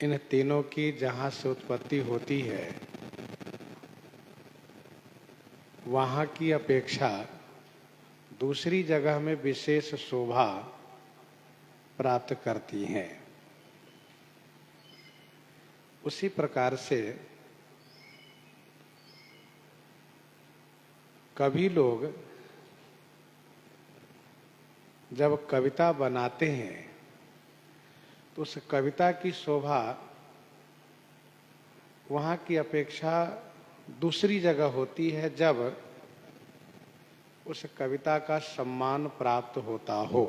इन तीनों की जहाँ से उत्पत्ति होती है वहाँ की अपेक्षा दूसरी जगह में विशेष शोभा प्राप्त करती हैं। उसी प्रकार से कवि लोग जब कविता बनाते हैं तो उस कविता की शोभा वहाँ की अपेक्षा दूसरी जगह होती है जब उस कविता का सम्मान प्राप्त होता हो।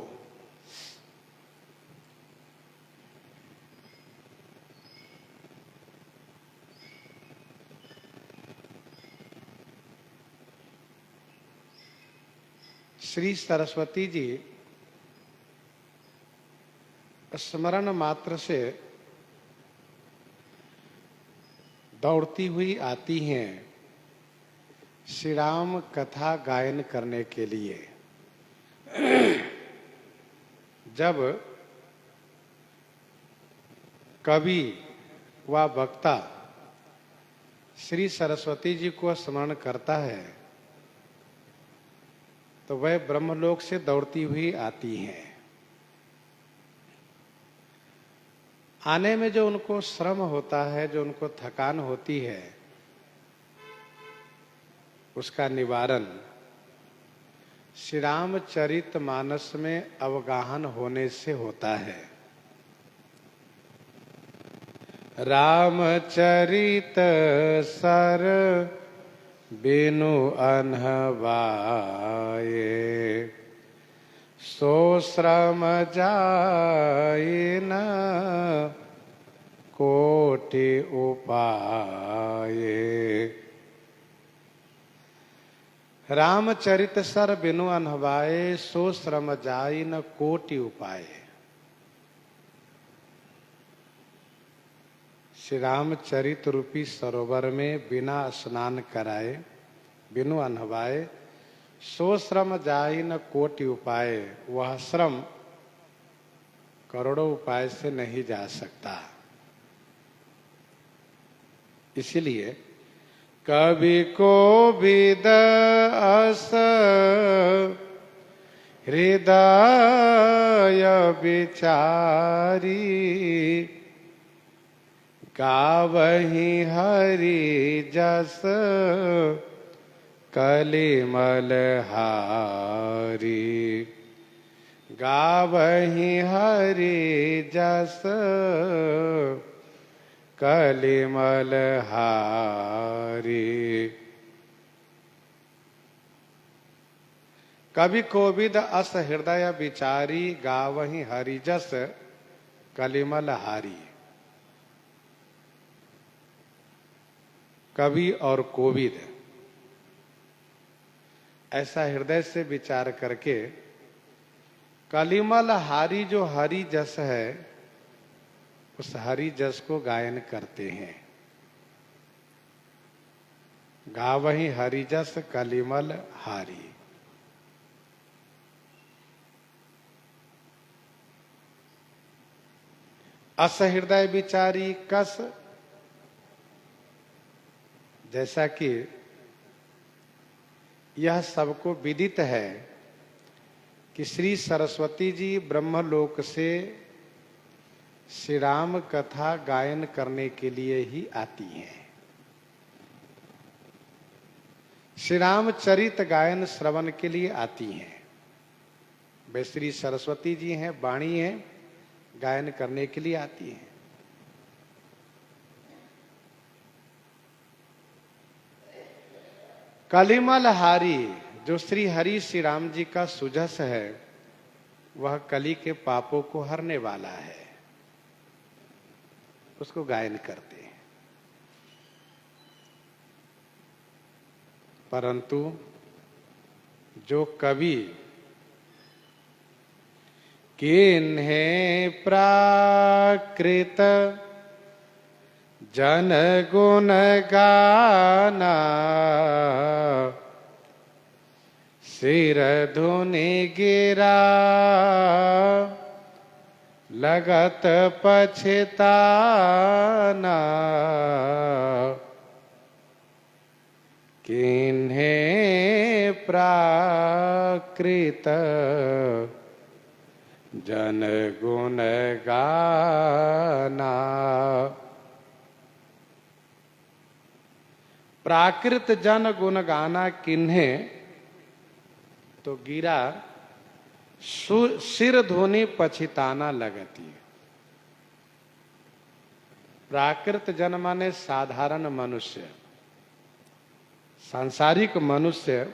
श्री सरस्वती जी स्मरण मात्र से दौड़ती हुई आती हैं श्री राम कथा गायन करने के लिए। जब कवि व वक्ता श्री सरस्वती जी को स्मरण करता है तो वह ब्रह्मलोक से दौड़ती हुई आती हैं। आने में जो उनको श्रम होता है, जो उनको थकान होती है, उसका निवारण श्री रामचरितमानस में अवगाहन होने से होता है। रामचरित सर बिनु अनहवाए सो श्रम जाए न कोटि उपाये। रामचरित सर बिनु अनहवाए सो श्रम जाई न कोटि उपाय। श्री रामचरित रूपी सरोवर में बिना स्नान कराए बिनु अनहवाए सो श्रम जाई न कोटि उपाय। वह श्रम करोड़ों उपाय से नहीं जा सकता। इसलिए कवि को विद अस हृदय विचारी गावहि हरि जस कलिमल हारी। गावहि हरि जस कलिमल हारी। कवि कोविद अस हृदय विचारी गावहि हरि जस कलिमल हारी। कवि और कोविद ऐसा हृदय से विचार करके कलिमल हारी जो हरि जस है उस हरि जस को गायन करते हैं। गावहि हरि जस कलिमल हारी। अस हृदय विचारी कस, जैसा कि यह सबको विदित है कि श्री सरस्वती जी ब्रह्मलोक से श्री राम कथा गायन करने के लिए ही आती हैं। श्री रामचरित गायन श्रवण के लिए आती हैं। वे श्री सरस्वती जी हैं, वाणी हैं, गायन करने के लिए आती हैं। कलिमल हारी जो श्री हरि श्री राम जी का सुजस है वह कली के पापों को हरने वाला है, उसको गायन करते हैं। परंतु जो कवि किन्हे प्राकृत जन गुण गाना सिर धुनि गिरा लगत पछताना किन्हें प्राकृत जन गुण गाना। प्राकृत जन गुण गाना किन्हें, तो गिरा सिर धोनी पछिताना लगती। प्राकृत जन माने साधारण मनुष्य, सांसारिक मनुष्य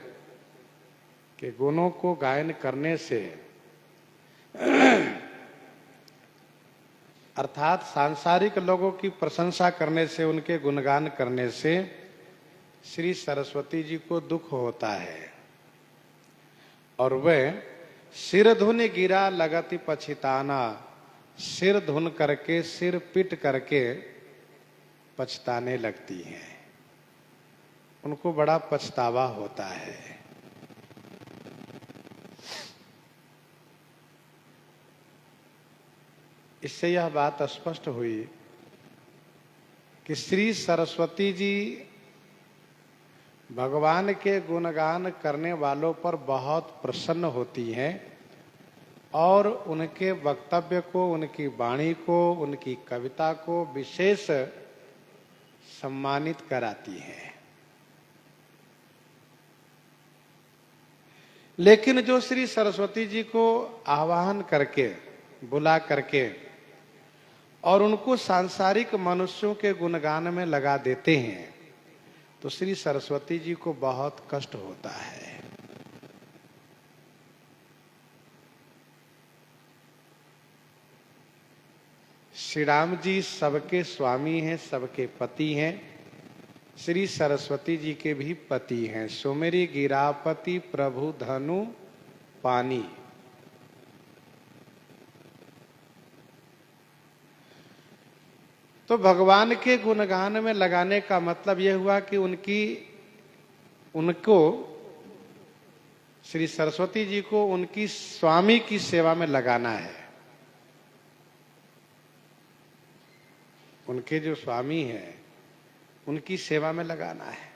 के गुणों को गायन करने से अर्थात सांसारिक लोगों की प्रशंसा करने से, उनके गुणगान करने से श्री सरस्वती जी को दुख होता है और वह सिर धुन गिरा लगती पछिताना, सिर धुन करके, सिर पिट करके पछताने लगती हैं। उनको बड़ा पछतावा होता है। इससे यह बात स्पष्ट हुई कि श्री सरस्वती जी भगवान के गुणगान करने वालों पर बहुत प्रसन्न होती हैं और उनके वक्तव्य को, उनकी वाणी को, उनकी कविता को विशेष सम्मानित कराती हैं। लेकिन जो श्री सरस्वती जी को आवाहन करके, बुला करके और उनको सांसारिक मनुष्यों के गुणगान में लगा देते हैं, तो श्री सरस्वती जी को बहुत कष्ट होता है। श्री राम जी सबके स्वामी हैं, सबके पति हैं। श्री सरस्वती जी के भी पति हैं। सुमेरी गिरापति प्रभु धनु पानी। तो भगवान के गुणगान में लगाने का मतलब यह हुआ कि उनको श्री सरस्वती जी को उनकी स्वामी की सेवा में लगाना है। उनके जो स्वामी हैं उनकी सेवा में लगाना है।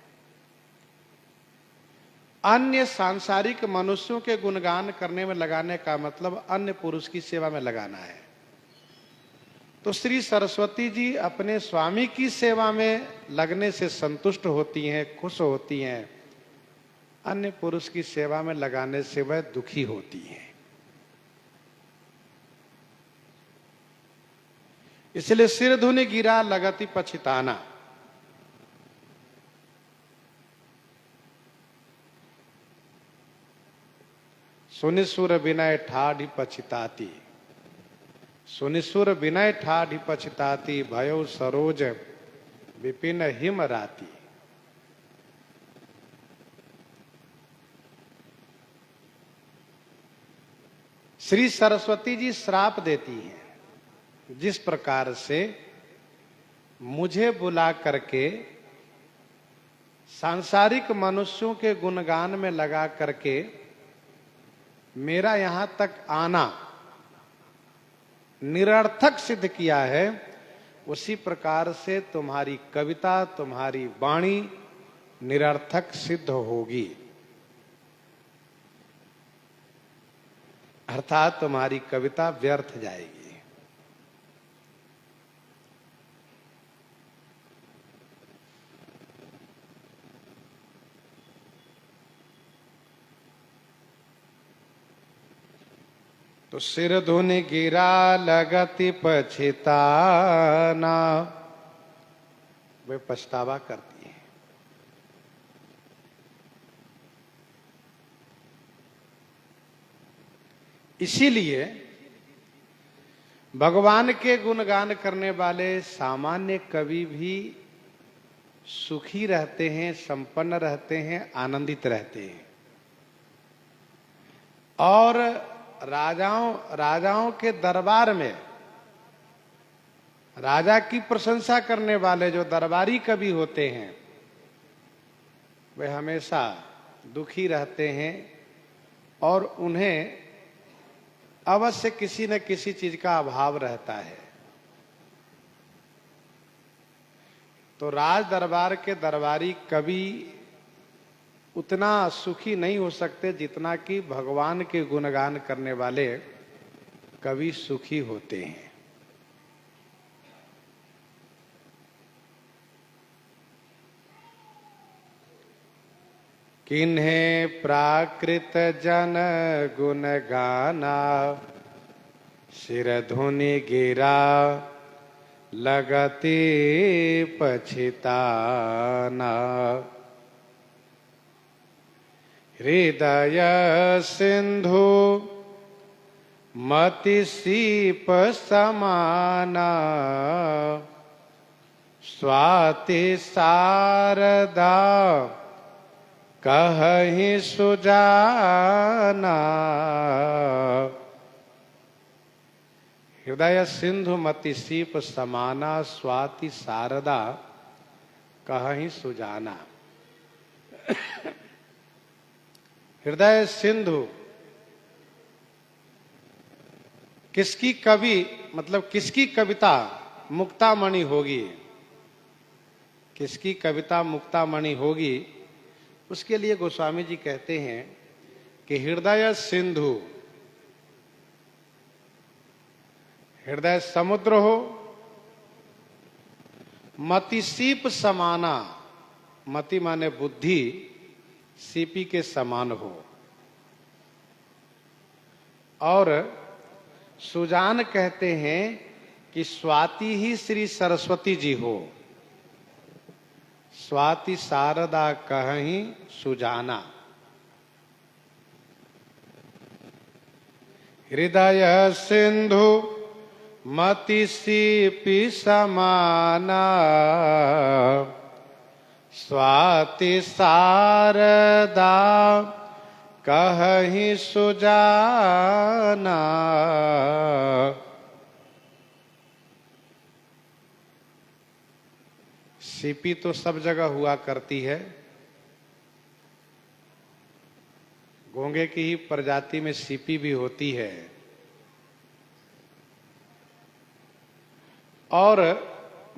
अन्य सांसारिक मनुष्यों के गुणगान करने में लगाने का मतलब अन्य पुरुष की सेवा में लगाना है। तो श्री सरस्वती जी अपने स्वामी की सेवा में लगने से संतुष्ट होती हैं, खुश होती हैं। अन्य पुरुष की सेवा में लगाने से वह दुखी होती हैं। इसलिए सिर धुनि गिरा लगती पछिताना। सुनिसुर विनय ठाढ़ी पछिताती। सुनिसुर विनय ठाढ़ी पछिताती, भयो सरोज विपिन हिम राती। श्री सरस्वती जी श्राप देती हैं। जिस प्रकार से मुझे बुला करके सांसारिक मनुष्यों के गुणगान में लगा करके मेरा यहां तक आना निरर्थक सिद्ध किया है, उसी प्रकार से तुम्हारी कविता, तुम्हारी वाणी निरर्थक सिद्ध होगी। अर्थात तुम्हारी कविता व्यर्थ जाएगी। तो सिर धुनि गिरा लगति पछिताना, वे पछतावा करती है। इसीलिए भगवान के गुणगान करने वाले सामान्य कवि भी सुखी रहते हैं, संपन्न रहते हैं, आनंदित रहते हैं। और राजाओं के दरबार में राजा की प्रशंसा करने वाले जो दरबारी कवि होते हैं, वे हमेशा दुखी रहते हैं और उन्हें अवश्य किसी न किसी चीज का अभाव रहता है। तो राज दरबार के दरबारी कभी उतना सुखी नहीं हो सकते जितना कि भगवान के गुणगान करने वाले कवि सुखी होते हैं। किन्हें प्राकृत जन गुण गाना, सिर धुनि गिरा लगती पछिताना। हृदय सिंधु मति सीप समाना, स्वाति शारदा कहि सुजाना। हृदय सिंधु मति सीप समाना, स्वाति शारदा कहि सुजाना। हृदय सिंधु किसकी कवि मतलब किसकी कविता मुक्तामणि होगी, किसकी कविता मुक्तामणि होगी, उसके लिए गोस्वामी जी कहते हैं कि हृदय सिंधु, हृदय समुद्र हो, मति सीप समाना, मति माने बुद्धि, सीपी के समान हो, और सुजान कहते हैं कि स्वाति ही श्री सरस्वती जी हो। स्वाति शारदा कहीं सुजाना। हृदय सिंधु मति सीपी समाना, स्वाति शारदा कहीं सुजाना। सीपी तो सब जगह हुआ करती है, घोंगे की ही प्रजाति में सीपी भी होती है, और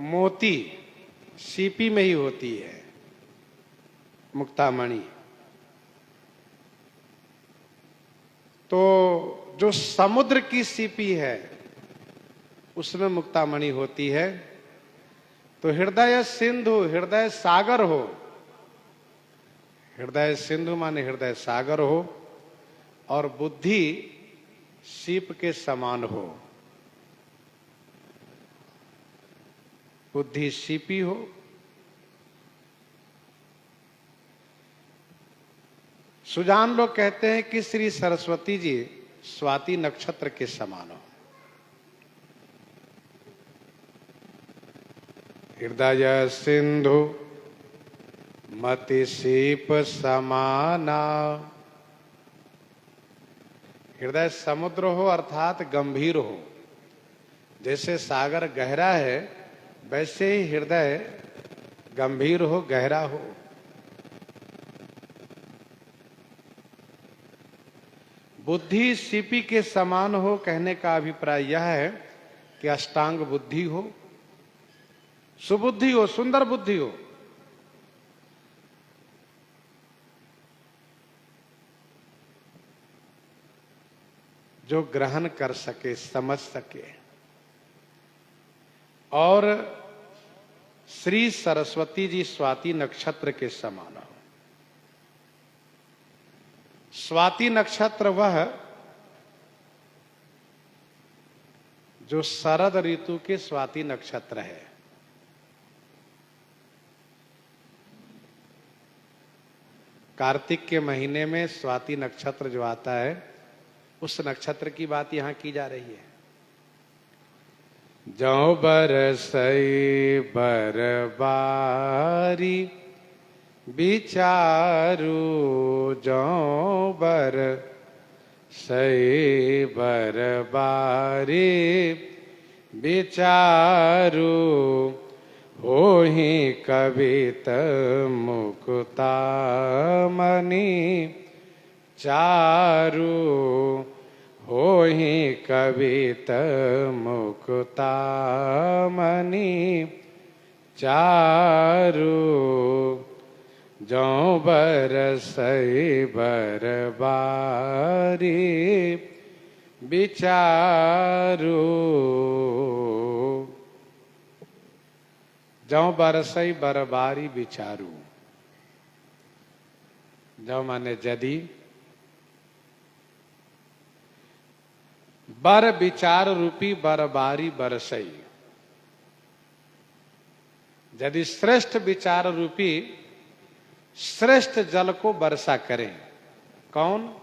मोती सीपी में ही होती है, मुक्तामणि। तो जो समुद्र की सीपी है उसमें मुक्तामणि होती है। तो हृदय सिंधु हृदय सागर हो, हृदय सिंधु माने हृदय सागर हो, और बुद्धि सीप के समान हो, बुद्धि सीपी हो। सुजान लोग कहते हैं कि श्री सरस्वती जी स्वाति नक्षत्र के समान हो। हृदय सिंधु मति सीप समाना। हृदय समुद्र हो अर्थात गंभीर हो, जैसे सागर गहरा है वैसे ही हृदय गंभीर हो, गहरा हो। बुद्धि सीपी के समान हो कहने का अभिप्राय यह है कि अष्टांग बुद्धि हो, सुबुद्धि हो, सुंदर बुद्धि हो। जो ग्रहण कर सके, समझ सके। और श्री सरस्वती जी स्वाति नक्षत्र के समान हो। स्वाति नक्षत्र वह जो शरद ऋतु के स्वाति नक्षत्र है। कार्तिक के महीने में स्वाति नक्षत्र जो आता है, उस नक्षत्र की बात यहां की जा रही है। जौ बरसई बरबारी विचारू, जौ बरसई बरबारी विचारू, होहि कवित मुक्तामणि चारु, होहि कवित मुक्ता मणि चारु, जो बरसई बरबारी विचारू। जो बरसई बरबारी विचारू। जो माने यदि, बर विचार रूपी बरबारी बरसई, यदि श्रेष्ठ विचार रूपी श्रेष्ठ जल को वर्षा करें। कौन?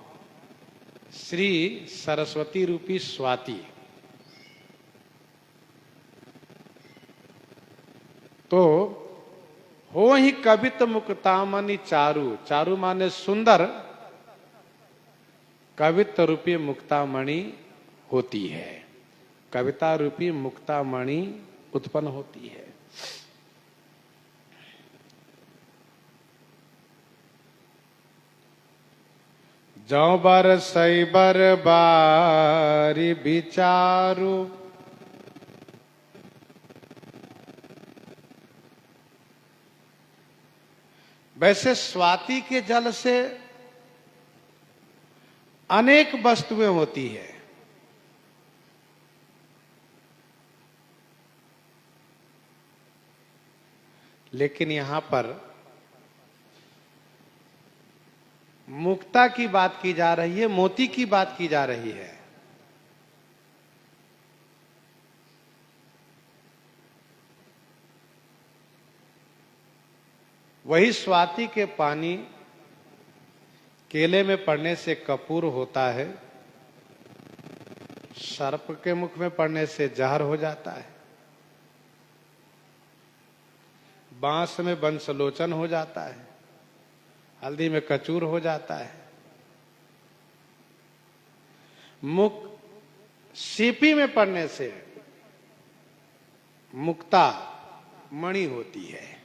श्री सरस्वती रूपी स्वाति। तो हो ही कवित मुक्तामणि चारु, चारु माने सुंदर, कवित रूपी मुक्तामणि होती है, कविता रूपी मुक्तामणि उत्पन्न होती है। जो बरसई बरबारी विचारू, वैसे स्वाति के जल से अनेक वस्तुएं होती है। लेकिन यहां पर मुक्ता की बात की जा रही है, मोती की बात की जा रही है। वही स्वाति के पानी केले में पड़ने से कपूर होता है, सर्प के मुख में पड़ने से जहर हो जाता है, बांस में बंसलोचन हो जाता है, हल्दी में कचूर हो जाता है, मुख सीपी में पड़ने से मुक्ता मणि होती है।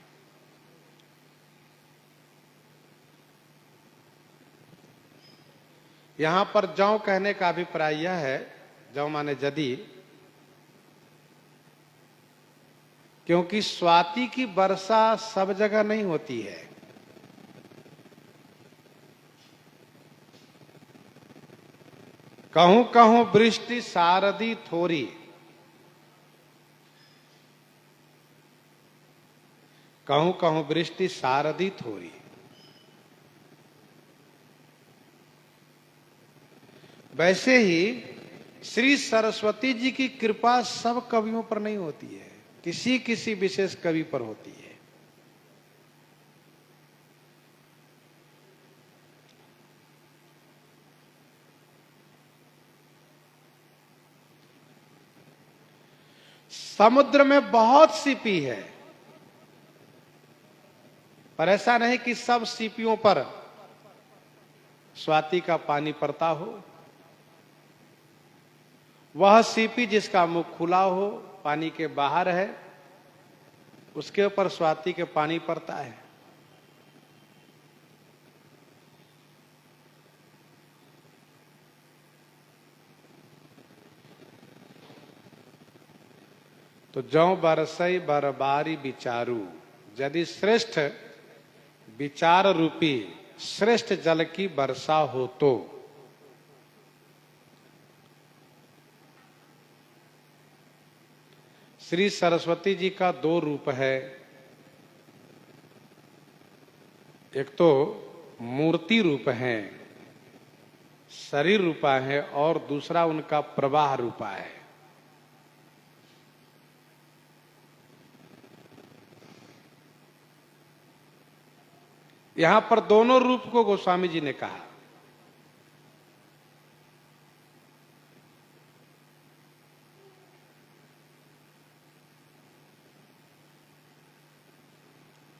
यहां पर जौ कहने का अभिप्राय यह है, जौ माने यदि, क्योंकि स्वाति की वर्षा सब जगह नहीं होती है। कहूं कहूं वृष्टि सारदी थोरी, कहूं कहूं वृष्टि सारदी थोरी। वैसे ही श्री सरस्वती जी की कृपा सब कवियों पर नहीं होती है, किसी किसी विशेष कवि पर होती है। समुद्र में बहुत सीपी है, पर ऐसा नहीं कि सब सीपियों पर स्वाति का पानी पड़ता हो। वह सीपी जिसका मुख खुला हो, पानी के बाहर है, उसके ऊपर स्वाति के पानी पड़ता है। तो जौ बरसई बरबारी विचारू, यदि श्रेष्ठ विचार रूपी श्रेष्ठ जल की वर्षा हो तो श्री सरस्वती जी का दो रूप है। एक तो मूर्ति रूप है, शरीर रूपा है, और दूसरा उनका प्रवाह रूपा है। यहां पर दोनों रूप को गोस्वामी जी ने कहा।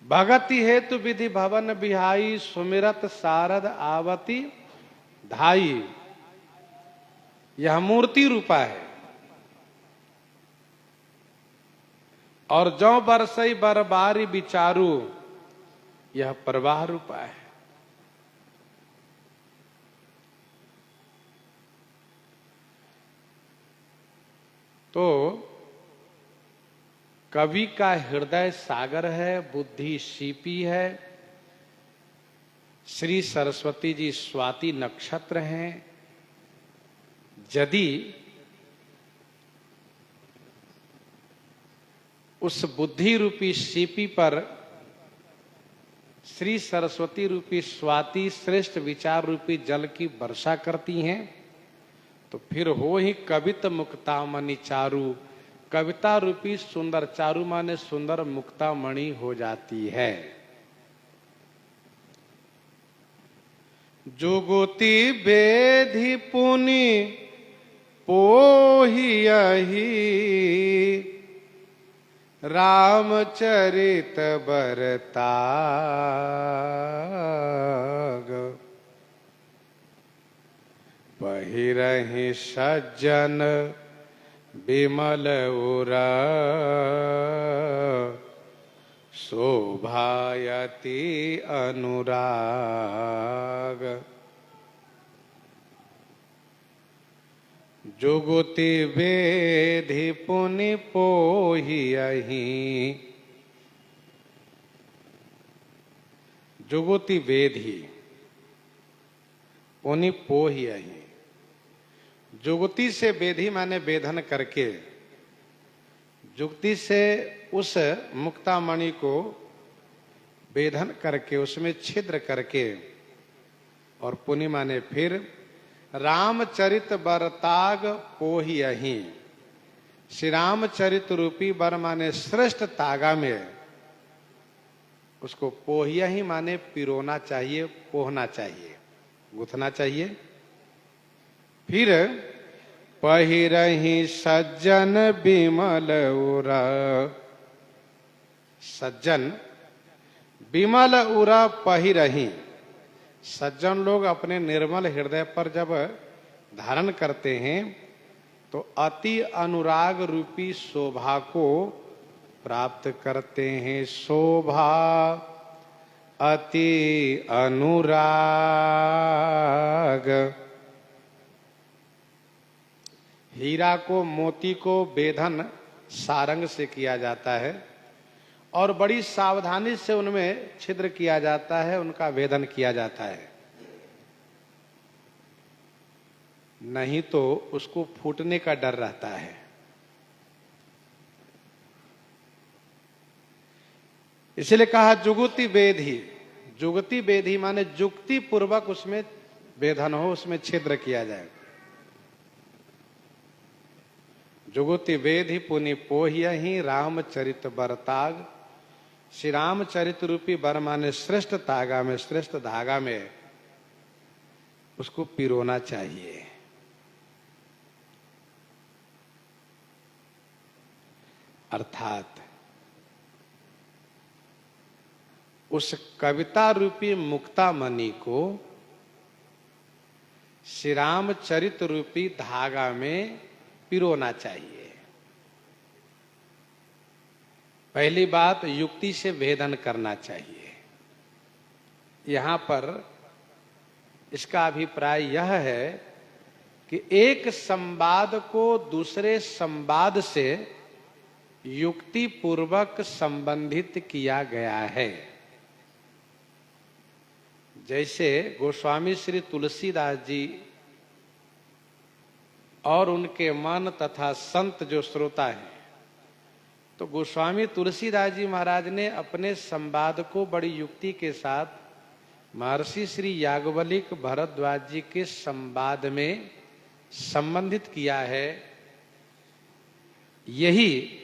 भगति हेतु विधि भवन बिहाई, सुमिरत सारद आवती धाई। यह मूर्ति रूपा है। और जौ बरसई बरबारी विचारू, यह प्रवाह रूपा है। तो कवि का हृदय सागर है, बुद्धि सीपी है, श्री सरस्वती जी स्वाति नक्षत्र हैं। यदि उस बुद्धि रूपी सीपी पर श्री सरस्वती रूपी स्वाति श्रेष्ठ विचार रूपी जल की वर्षा करती हैं, तो फिर हो ही कवित मुक्तामणि चारु, कविता रूपी सुंदर, चारु माने सुंदर, मुक्तामणि हो जाती है। जुगुति बेधि पुनि पोहियहि, रामचरित बरताग, पहिरहि सज्जन बिमल उरा, शोभायति अनुराग। जुगुति बेधि पुनि पोहियहि, जुगुति बेधि पुनि पोहियहि। जुगुति से बेधि माने वेधन करके, जुगति से उस मुक्तामणि को वेधन करके, उसमें छिद्र करके, और पुनि माने फिर, रामचरित बरताग पोहियहि, श्री रामचरित रूपी बर माने श्रेष्ठ तागा में उसको पोहियहि माने पिरोना चाहिए, पोहना चाहिए, गुथना चाहिए। फिर पहिरहि सज्जन बिमल उरा, सज्जन बिमल उरा पहिरहि, सज्जन लोग अपने निर्मल हृदय पर जब धारण करते हैं तो अति अनुराग रूपी शोभा को प्राप्त करते हैं। शोभा अति अनुराग, हीरा को, मोती को वेधन सारंग से किया जाता है और बड़ी सावधानी से उनमें छिद्र किया जाता है, उनका वेधन किया जाता है, नहीं तो उसको फूटने का डर रहता है। इसलिए कहा जुगुति बेधि, जुगति बेधि माने जुक्ति पूर्वक उसमें वेधन हो, उसमें छिद्र किया जाए। जुगुति बेधि पुनि पोहियहि, रामचरित बरताग, श्री रामचरित रूपी बर माने श्रेष्ठ तागा में, श्रेष्ठ धागा में उसको पिरोना चाहिए। अर्थात उस कविता रूपी मुक्तामणि को श्री रामचरित रूपी धागा में पिरोना चाहिए। पहली बात, युक्ति से भेदन करना चाहिए। यहां पर इसका अभिप्राय यह है कि एक संवाद को दूसरे संवाद से युक्ति पूर्वक संबंधित किया गया है। जैसे गोस्वामी श्री तुलसीदास जी और उनके मन तथा संत जो श्रोता हैं, तो गोस्वामी तुलसीदास जी महाराज ने अपने संवाद को बड़ी युक्ति के साथ महर्षि श्री याज्ञवल्क्य भरद्वाज जी के संवाद में संबंधित किया है। यही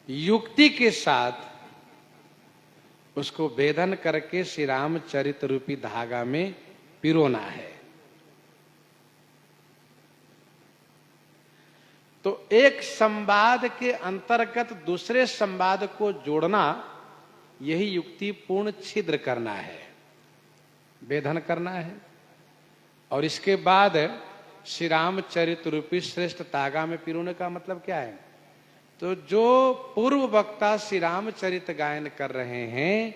युक्ति के साथ उसको वेधन करके श्री रामचरित रूपी धागा में पिरोना है। तो एक संवाद के अंतर्गत दूसरे संवाद को जोड़ना, यही युक्ति पूर्ण छिद्र करना है, वेधन करना है। और इसके बाद श्री रामचरित रूपी श्रेष्ठ तागा में पिरोने का मतलब क्या है? तो जो पूर्व वक्ता श्री रामचरित गायन कर रहे हैं,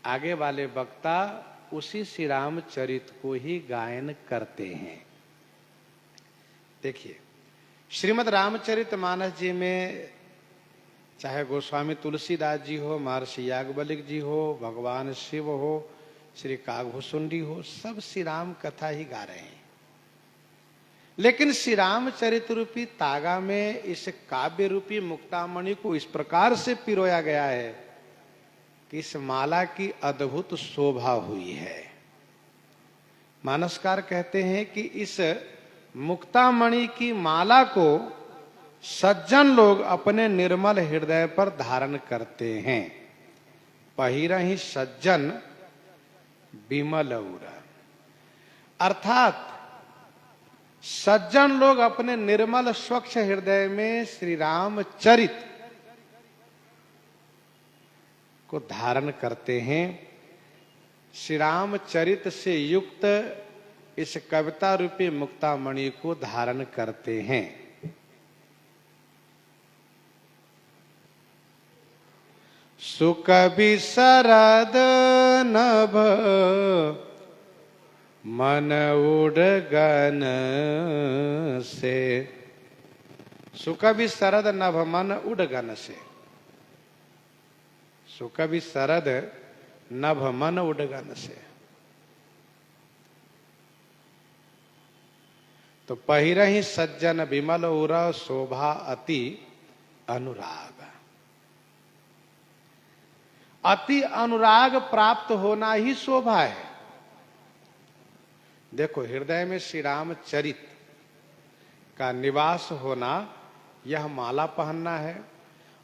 आगे वाले वक्ता उसी श्री रामचरित को ही गायन करते हैं। देखिए, श्रीमद् रामचरितमानस जी में चाहे गोस्वामी तुलसीदास जी हो, महर्षि याज्ञवल्क्य जी हो, भगवान शिव हो, श्री काकभूषुंडी हो, सब श्री राम कथा ही गा रहे हैं। लेकिन श्री रामचरित रूपी तागा में इस काव्य रूपी मुक्तामणि को इस प्रकार से पिरोया गया है कि इस माला की अद्भुत शोभा हुई है। मानसकार कहते हैं कि इस मुक्तामणि की माला को सज्जन लोग अपने निर्मल हृदय पर धारण करते हैं। पहिरहि सज्जन बिमल उर, अर्थात सज्जन लोग अपने निर्मल स्वच्छ हृदय में श्री रामचरित को धारण करते हैं। श्री रामचरित से युक्त इस कविता रूपी मुक्तामणि को धारण करते हैं। सुकवि शरद नभ मन उड़गन से, सुकवि शरद नभ मन उड़गन से, सुकवि शरद नभ मन उड़गन से। तो पहिरहि सज्जन बिमल उर शोभा अति अनुराग। अति अनुराग प्राप्त होना ही शोभा है। देखो, हृदय में श्री रामचरित का निवास होना यह माला पहनना है,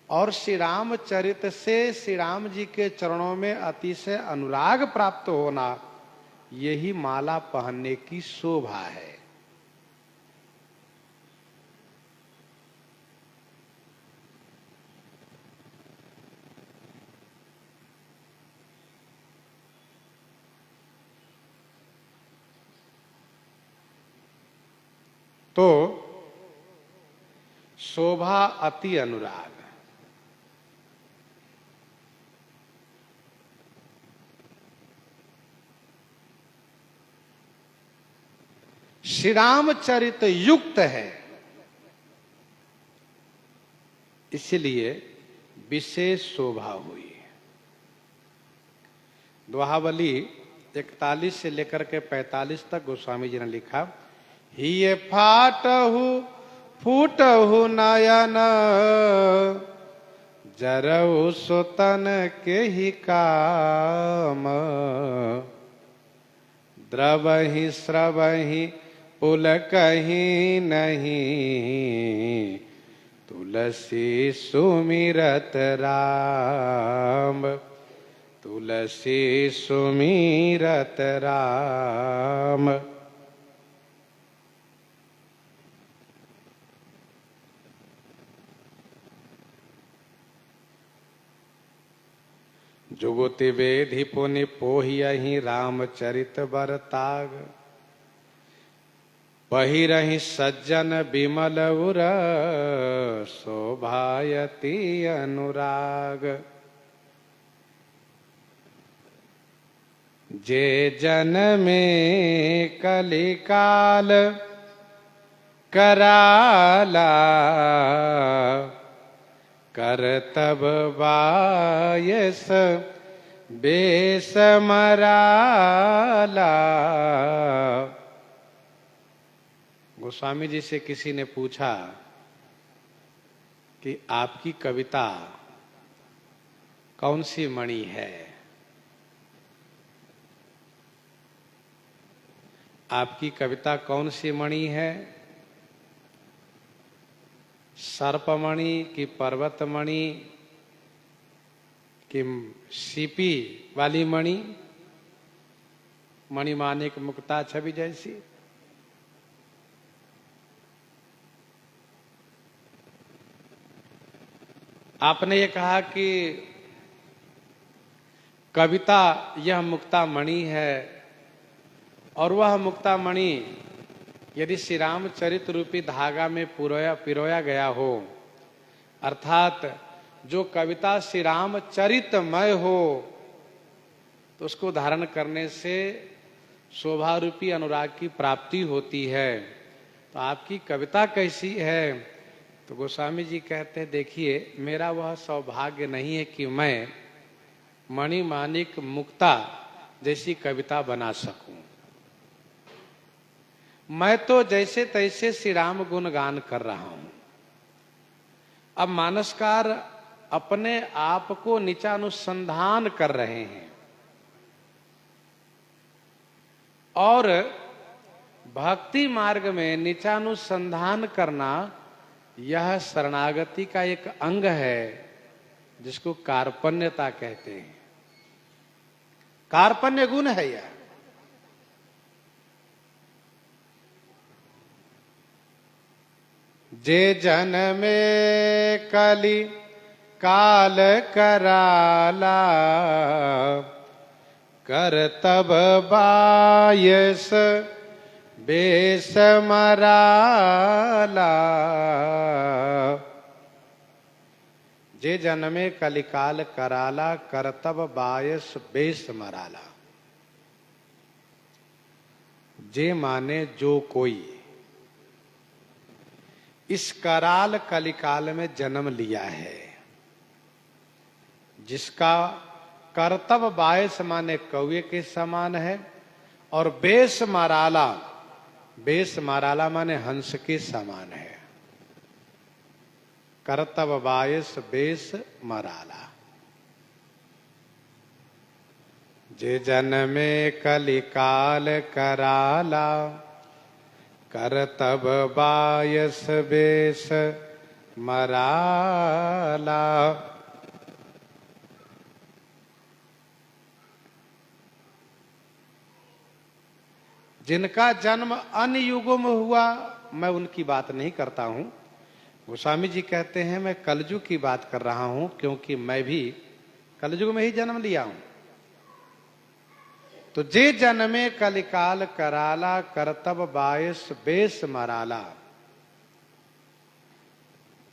और श्री रामचरित से श्री राम जी के चरणों में अतिशय अनुराग प्राप्त होना यही माला पहनने की शोभा है। तो शोभा अति अनुराग। श्री रामचरित युक्त है, इसलिए विशेष शोभा हुई। दोहावली 41 से लेकर के 45 तक गोस्वामी जी ने लिखा, हिये फाटहु फूटहु नयन, जरऊ सुतन के ही काम, द्रवहि स्रवहि पुलकहि नहीं, तुलसी सुमिरत राम, तुलसी सुमिरत राम। जुगुति वेधि पुनि पोहियहि रामचरित बरताग, पहिरहि सज्जन बिमल उर शोभायति अनुराग। जे जन में कलिकाल कराला, करतब बायस बेस मराला। गोस्वामी जी से किसी ने पूछा कि आपकी कविता कौन सी मणि है? आपकी कविता कौन सी मणि है? सर्पमणि की पर्वतमणि की सीपी वाली मणि, मणिमाणिक मुक्ता छवि जैसी? आपने ये कहा कि कविता यह मुक्ता मणि है, और वह मुक्ता मणि यदि श्री रामचरित रूपी धागा में पिरोया गया हो, अर्थात जो कविता श्री रामचरितमय हो, तो उसको धारण करने से शोभा रूपी अनुराग की प्राप्ति होती है। तो आपकी कविता कैसी है? तो गोस्वामी जी कहते हैं, देखिए मेरा वह सौभाग्य नहीं है कि मैं मणि माणिक मुक्ता जैसी कविता बना सकूं। मैं तो जैसे तैसे श्री राम गुणगान कर रहा हूं। अब मानसकार अपने आप को नीचानुसंधान कर रहे हैं और भक्ति मार्ग में नीचानुसंधान करना यह शरणागति का एक अंग है जिसको कार्पण्यता कहते हैं। कार्पण्य गुण है यह। जे जन में कली काल कराला, कर तब बायस बेस मराला। जे जन्मे कलिकाल कराला, कर तब बायस बेस मराला। जे माने जो कोई इस कराल कलिकाल में जन्म लिया है, जिसका कर्तव्य बायस माने कौवे के समान है और बेस मराला, बेस मराला माने हंस के समान है। कर्तव्य बायस बेस मराला। जे जन्मे कलिकाल कराला, करतब बायस बेस मराला। जिनका जन्म अन्य युगों में हुआ, मैं उनकी बात नहीं करता हूं। गोस्वामी जी कहते हैं मैं कलयुग की बात कर रहा हूं, क्योंकि मैं भी कलयुग में ही जन्म लिया हूं। तो जे जन्मे कलिकाल कराला, करतब बायस बेस मराला।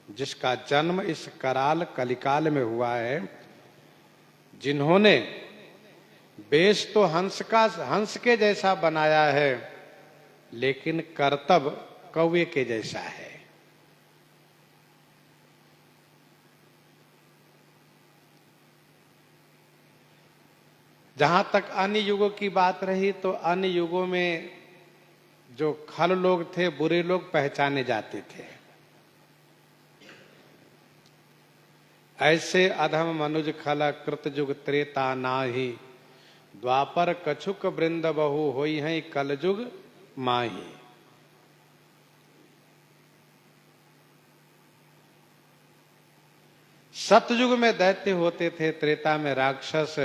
जिसका जन्म इस कराल कलिकाल में हुआ है, जिन्होंने बेस तो हंस के जैसा बनाया है, लेकिन कर्तव्य कौवे के जैसा है। जहां तक अन्य युगों की बात रही, तो अन्य युगों में जो खल लोग थे, बुरे लोग पहचाने जाते थे। ऐसे अधम मनुज खल कृत युग त्रेता नाही, द्वापर कछुक वृंद बहु होई हैं कलयुग माही। सतयुग में दैत्य होते थे, त्रेता में राक्षस,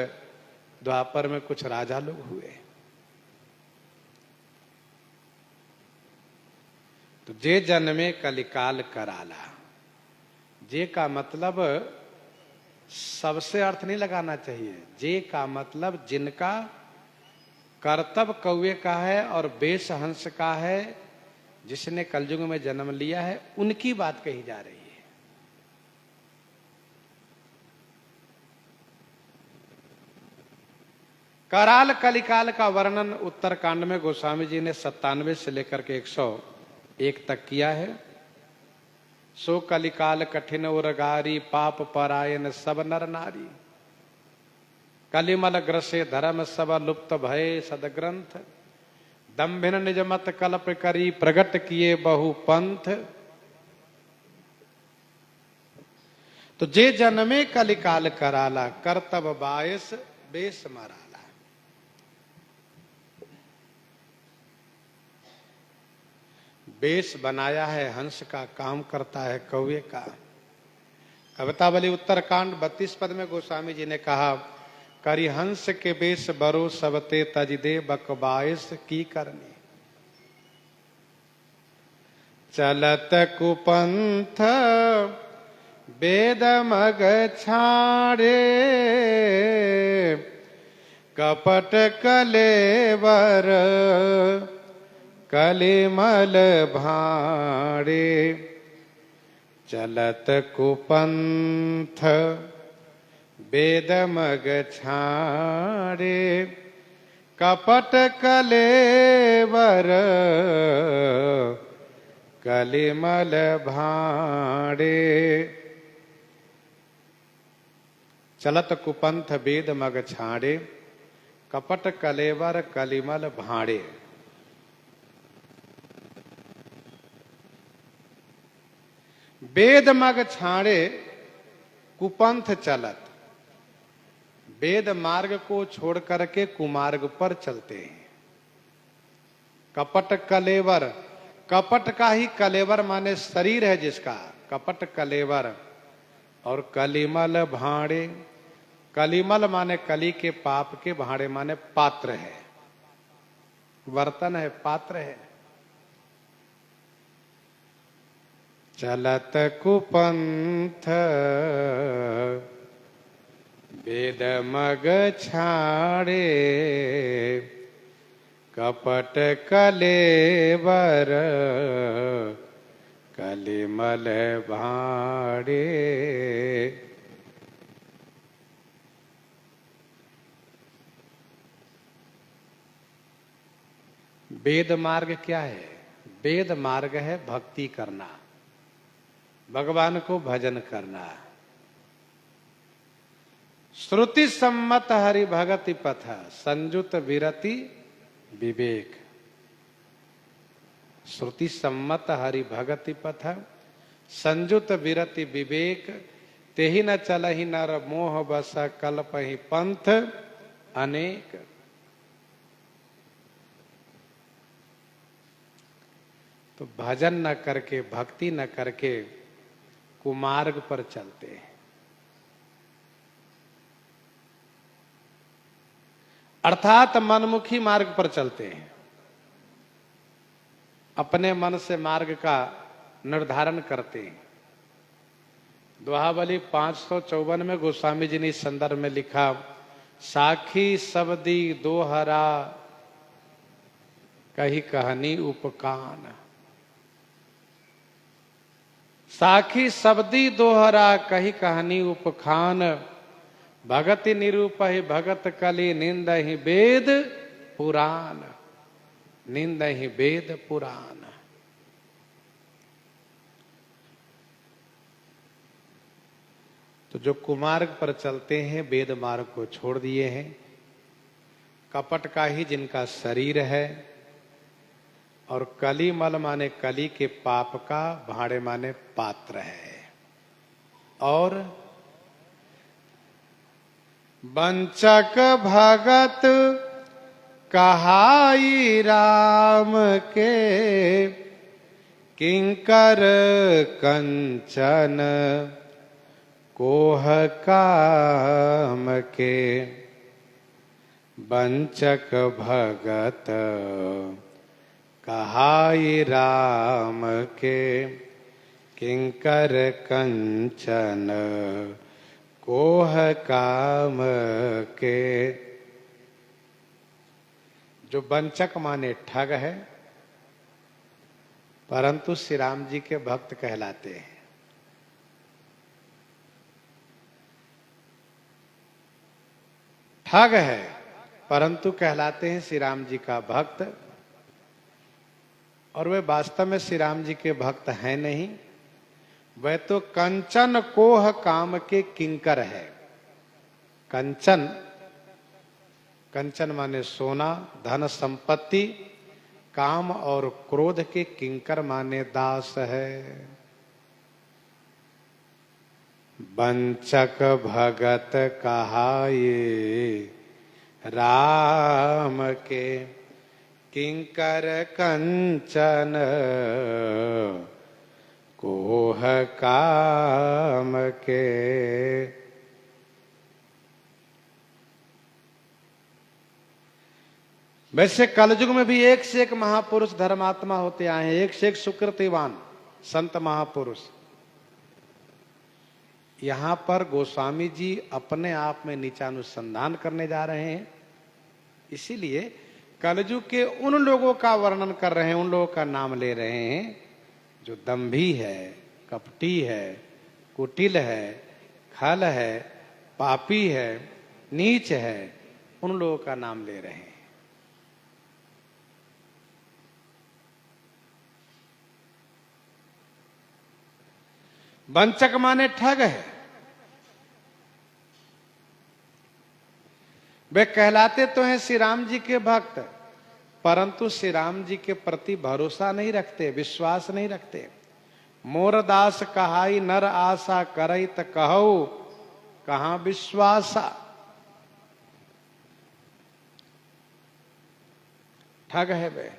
द्वापर में कुछ राजा लोग हुए। तो जे जन्मे कलिकाल कराला, जे का मतलब सबसे अर्थ नहीं लगाना चाहिए। जे का मतलब जिनका कर्तव्य कौवे का है और बेस हंस का है, जिसने कलयुग में जन्म लिया है, उनकी बात कही जा रही है। कराल कलिकाल का वर्णन उत्तरकांड में गोस्वामी जी ने 97 से लेकर के 101 तक किया है। सो कलिकाल कठिन उरगारी, पाप परायण सब नर नारी। कलिमल ग्रसे धर्म सब लुप्त भय सदग्रंथ। दम्भिन निज मत कल्प करी, प्रगट किए बहु पंथ। तो जे जन्मे कलिकाल कराला, कर्तव्य बायस बेस मराला। बेस बनाया है हंस का, काम करता है कौवे का। कवितावली उत्तरकांड 32 पद में गोस्वामी जी ने कहा, करी हंस के बेस बरो सबते तज दे बकबायस की करनी। चलत कुपंथ वेद मग छाड़े, कपट कलेवर कलिमल भाड़े। चलत कुपंथ वेद मग छाड़े, कपट कलेवर कलिमल भाड़े। चलत कुपंथ वेद मग छाड़े, कपट कलेवर कलिमल भाड़े। वेद मग छाड़े कुपंथ चलत, वेद मार्ग को छोड़ करके कुमार्ग पर चलते हैं। कपट कलेवर, कपट का ही कलेवर माने शरीर है जिसका, कपट कलेवर। और कलिमल भाड़े, कलिमल माने कली के पाप के, भाड़े माने पात्र है, बर्तन है, पात्र है। चलत कुपंथ वेद मग छाड़े, कपट कलेवर कलिमल भाड़े। वेद मार्ग क्या है? वेद मार्ग है भक्ति करना, भगवान को भजन करना। श्रुति सम्मत हरि भगति पथ, संजुत विरति विवेक। श्रुति सम्मत हरि भगति पथ, संजुत विरति विवेक। तेहि न चलहि नर मोह बस, कल्पहि पंथ अनेक। तो भजन न करके, भक्ति न करके कुमार्ग पर चलते हैं। अर्थात मनमुखी मार्ग पर चलते हैं। अपने मन से मार्ग का निर्धारण करते हैं। दोहावली 554 में गोस्वामी जी ने इस संदर्भ में लिखा, साखी सबदी दोहरा कही कहानी उपकान। साखी शब्दी दोहरा कही कहानी उपखान, भगति निरूप ही भगत कली, निंद ही वेद पुराण, निंद ही वेद पुराण। तो जो कुमार्ग पर चलते हैं, वेद मार्ग को छोड़ दिए हैं, कपट का ही जिनका शरीर है, और कली मल माने कली के पाप का, भाड़े माने पात्र है। और वंचक भगत कहाई राम के, किंकर कंचन कोह काम के। वंचक भगत कहाई राम के, किंकर कंचन कोह काम के। जो वंचक माने ठग है, परंतु श्री राम जी के भक्त कहलाते हैं। ठग है परंतु कहलाते हैं श्री राम जी का भक्त। और वे वास्तव में श्री राम जी के भक्त हैं नहीं, वह तो कंचन कोह काम के किंकर है। कंचन, कंचन माने सोना, धन संपत्ति, काम और क्रोध के किंकर माने दास है। वंचक भगत कहाए राम के, किंकर कंचन कोह काम के। वैसे कलयुग में भी एक से एक महापुरुष धर्मात्मा होते आए हैं, एक से एक सुकृतिवान संत महापुरुष। यहां पर गोस्वामी जी अपने आप में नीचानुसंधान करने जा रहे हैं, इसीलिए कलयुग के उन लोगों का वर्णन कर रहे हैं, उन लोगों का नाम ले रहे हैं जो दंभी है, कपटी है, कुटिल है, खल है, पापी है, नीच है, उन लोगों का नाम ले रहे हैं। वंचक माने ठग है। वे कहलाते तो हैं श्री राम जी के भक्त, परंतु श्री राम जी के प्रति भरोसा नहीं रखते, विश्वास नहीं रखते। मोर दास कहाई नर आशा करई त कहऊ कहां विश्वासा। ठग है वे।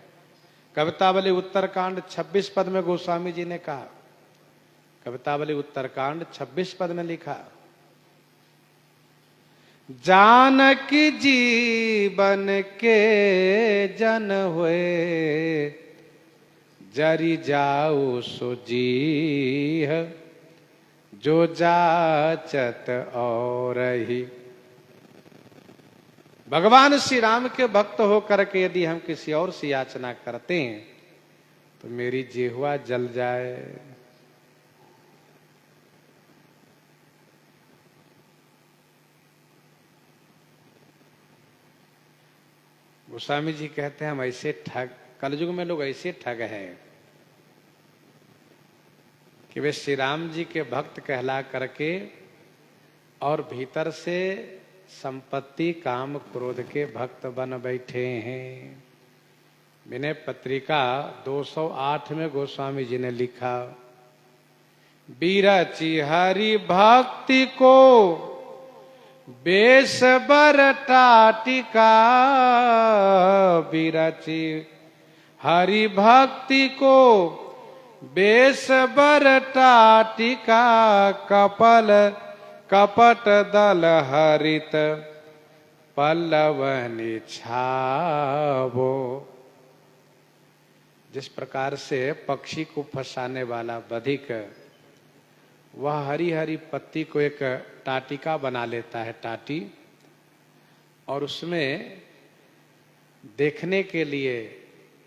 कवितावली उत्तरकांड 26 पद में गोस्वामी जी ने कहा, कवितावली उत्तरकांड 26 पद में लिखा, जानकी जीवन के जन हुए जरी जाऊ सो जीह जो जाचत और ही। भगवान श्री राम के भक्त होकर के यदि हम किसी और से याचना करते हैं तो मेरी जिह्वा जल जाए। गोस्वामी जी कहते हैं हम ऐसे ठग, कलयुग में लोग ऐसे ठग हैं कि वे श्री राम जी के भक्त कहला करके और भीतर से संपत्ति काम क्रोध के भक्त बन बैठे हैं। विनय पत्रिका 208 में गोस्वामी जी ने लिखा, बीरची हरि भक्ति को बेस बर टाटिका, बीरची हरि भक्ति को बेस बर टाटिका, कपल कपट दल हरित पल्लवनि छावो। जिस प्रकार से पक्षी को फंसाने वाला बधिक वह हरी हरी पत्ती को एक टाटिका बना लेता है, टाटी, और उसमें देखने के लिए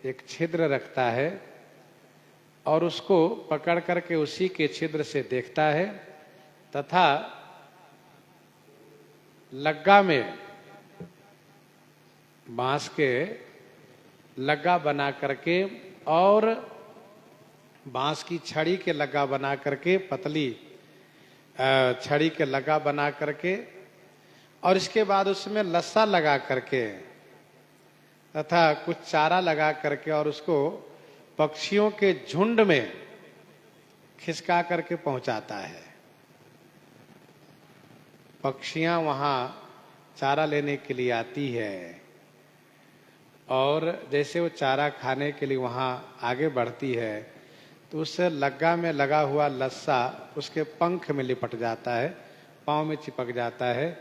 एक छिद्र रखता है और उसको पकड़ करके उसी के छिद्र से देखता है, तथा लग्गा में बांस के लग्गा बना करके और बांस की छड़ी के लग्गा बना करके, पतली छड़ी के लग्गा बना करके, और इसके बाद उसमें लस्सा लगा करके तथा कुछ चारा लगा करके और उसको पक्षियों के झुंड में खिसका करके पहुंचाता है। पक्षियां वहां चारा लेने के लिए आती है और जैसे वो चारा खाने के लिए वहां आगे बढ़ती है तो उस लग्गा में लगा हुआ लस्सा उसके पंख में लिपट जाता है, पांव में चिपक जाता है,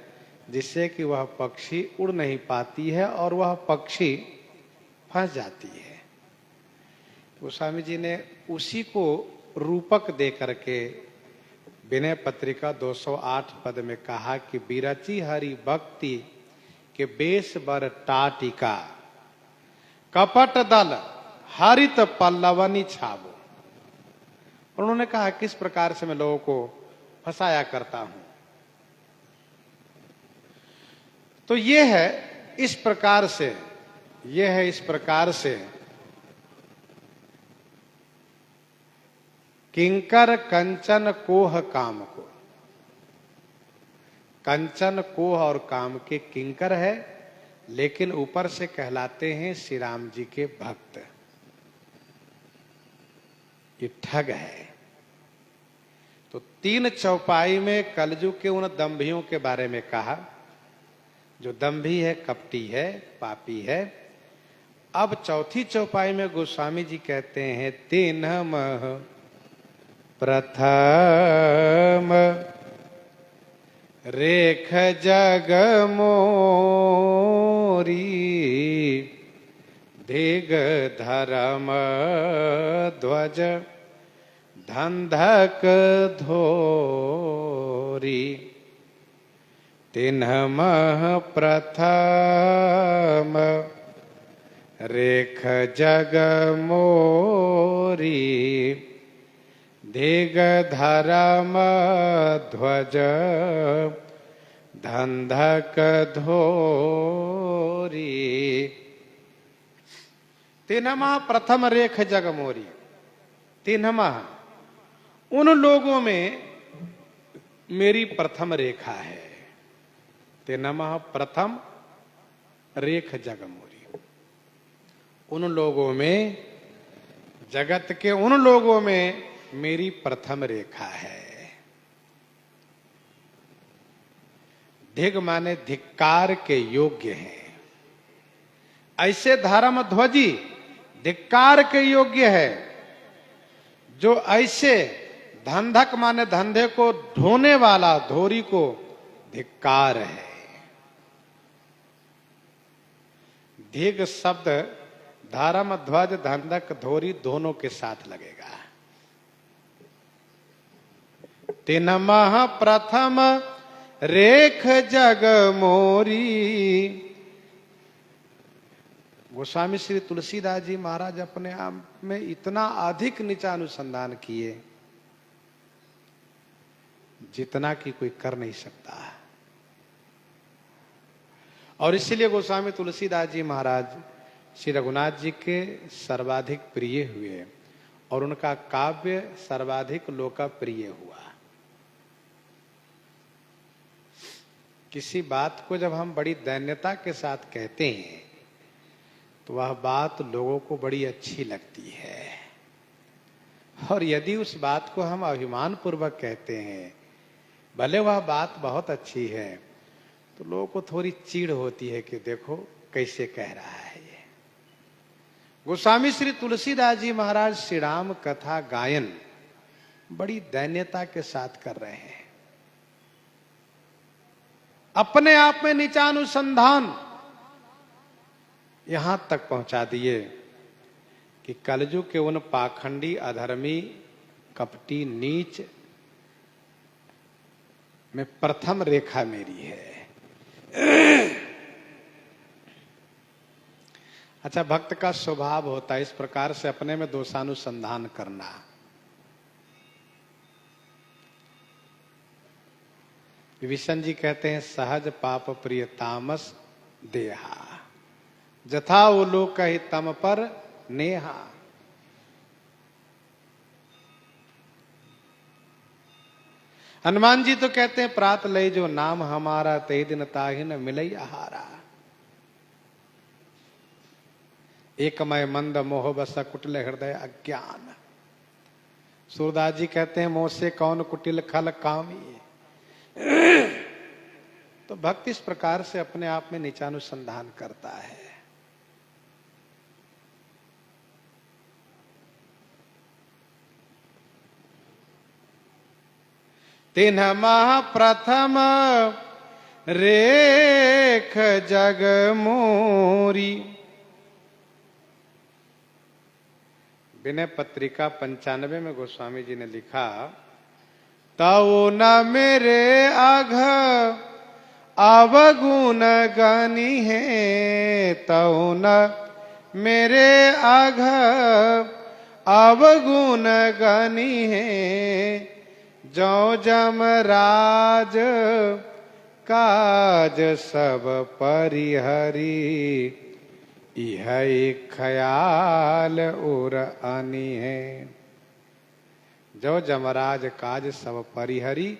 जिससे कि वह पक्षी उड़ नहीं पाती है और वह पक्षी फंस जाती है। गोस्वामी जी ने उसी को रूपक दे करके विनय पत्रिका 208 पद में कहा कि बीरची हरि भक्ति के बेस बर टाटिका, कपट दल हरित पल्लवनि छावो। उन्होंने कहा किस प्रकार से मैं लोगों को फंसाया करता हूं। तो ये है इस प्रकार से, ये है इस प्रकार से किंकर कंचन कोह काम को। कंचन कोह और काम के किंकर है, लेकिन ऊपर से कहलाते हैं श्री राम जी के भक्त। ये ठग है। तो 3 चौपाई में कलयुग के उन दंभियों के बारे में कहा जो दंभी है, कपटी है, पापी है। अब 4थी चौपाई में गोस्वामी जी कहते हैं, तिन्हमह प्रथम रेख जग मोरी, दिग धर्म ध्वज धंधक धोरी। तिन्हमह प्रथम रेख जग मोरी, दिग धर्म ध्वज धंधक धोरी। तिन्हमा प्रथम रेख जग मोरी। तिन्हमा उन लोगों में मेरी प्रथम रेखा है। ते नमः प्रथम रेख जगमोरी। उन लोगों में, जगत के उन लोगों में मेरी प्रथम रेखा है। धिग माने धिक्कार के योग्य हैं। ऐसे धर्मध्वजी धिक्कार के योग्य है जो ऐसे धंधक माने धंधे को ढोने वाला धोरी को धिक्कार है। धिग शब्द धर्म ध्वज धंधक धोरी दोनों के साथ लगेगा। ते नमः प्रथम रेख जग मोरी। गोस्वामी श्री तुलसीदास जी महाराज अपने आप में इतना अधिक नीचा अनुसंधान किए जितना कि कोई कर नहीं सकता। और इसलिए गोस्वामी तुलसीदास जी महाराज श्री रघुनाथ जी के सर्वाधिक प्रिय हुए और उनका काव्य सर्वाधिक लोकप्रिय हुआ। किसी बात को जब हम बड़ी दैन्यता के साथ कहते हैं तो वह बात लोगों को बड़ी अच्छी लगती है, और यदि उस बात को हम अभिमान पूर्वक कहते हैं, भले वह बात बहुत अच्छी है, तो लोगों को थोड़ी चीड़ होती है कि देखो कैसे कह रहा है ये। गोस्वामी श्री तुलसीदास जी महाराज श्री राम कथा गायन बड़ी दैन्यता के साथ कर रहे हैं। अपने आप में नीचानुसंधान यहां तक पहुंचा दिए कि कलयुग के उन पाखंडी अधर्मी कपटी नीच में प्रथम रेखा मेरी है। अच्छा, भक्त का स्वभाव होता है इस प्रकार से अपने में दोषानुसंधान करना। विभीषण जी कहते हैं सहज पाप प्रिय तामस देहा जथा वो लोग कही तम पर नेहा। हनुमान जी तो कहते हैं प्रात लय जो नाम हमारा ते दिन ताहि न मिलई आहारा। एकमय मंद मोह बस कुटिल हृदय अज्ञान। सूरदास जी कहते हैं मोह से कौन कुटिल खल कामी। तो भक्त इस प्रकार से अपने आप में नीचानुसंधान करता है। तिन्ह प्रथम रेख जग मोरी। विनय पत्रिका 95 में गोस्वामी जी ने लिखा तऊ न मेरे अघ अवगुण गनी है। तऊ न मेरे अघ अवगुण गनी है। जो जमराज काज सब परिहरी यह एक ख्याल और आनी है। जो जमराज काज सब परिहरी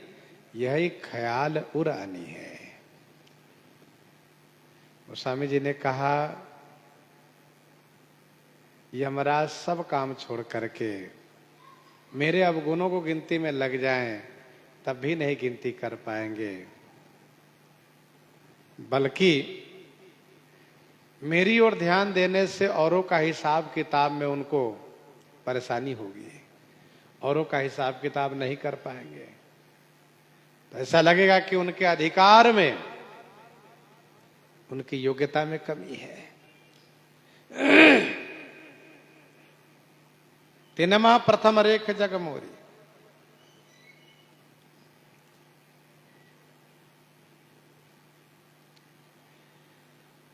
यह एक ख्याल और आनी है। गोस्वामी जी ने कहा यमराज सब काम छोड़ करके मेरे अवगुणों को गिनती में लग जाएं तब भी नहीं गिनती कर पाएंगे, बल्कि मेरी ओर ध्यान देने से औरों का हिसाब किताब में उनको परेशानी होगी, औरों का हिसाब किताब नहीं कर पाएंगे। तो ऐसा लगेगा कि उनके अधिकार में, उनकी योग्यता में कमी है। तिनमा प्रथम रेख जग मोरी।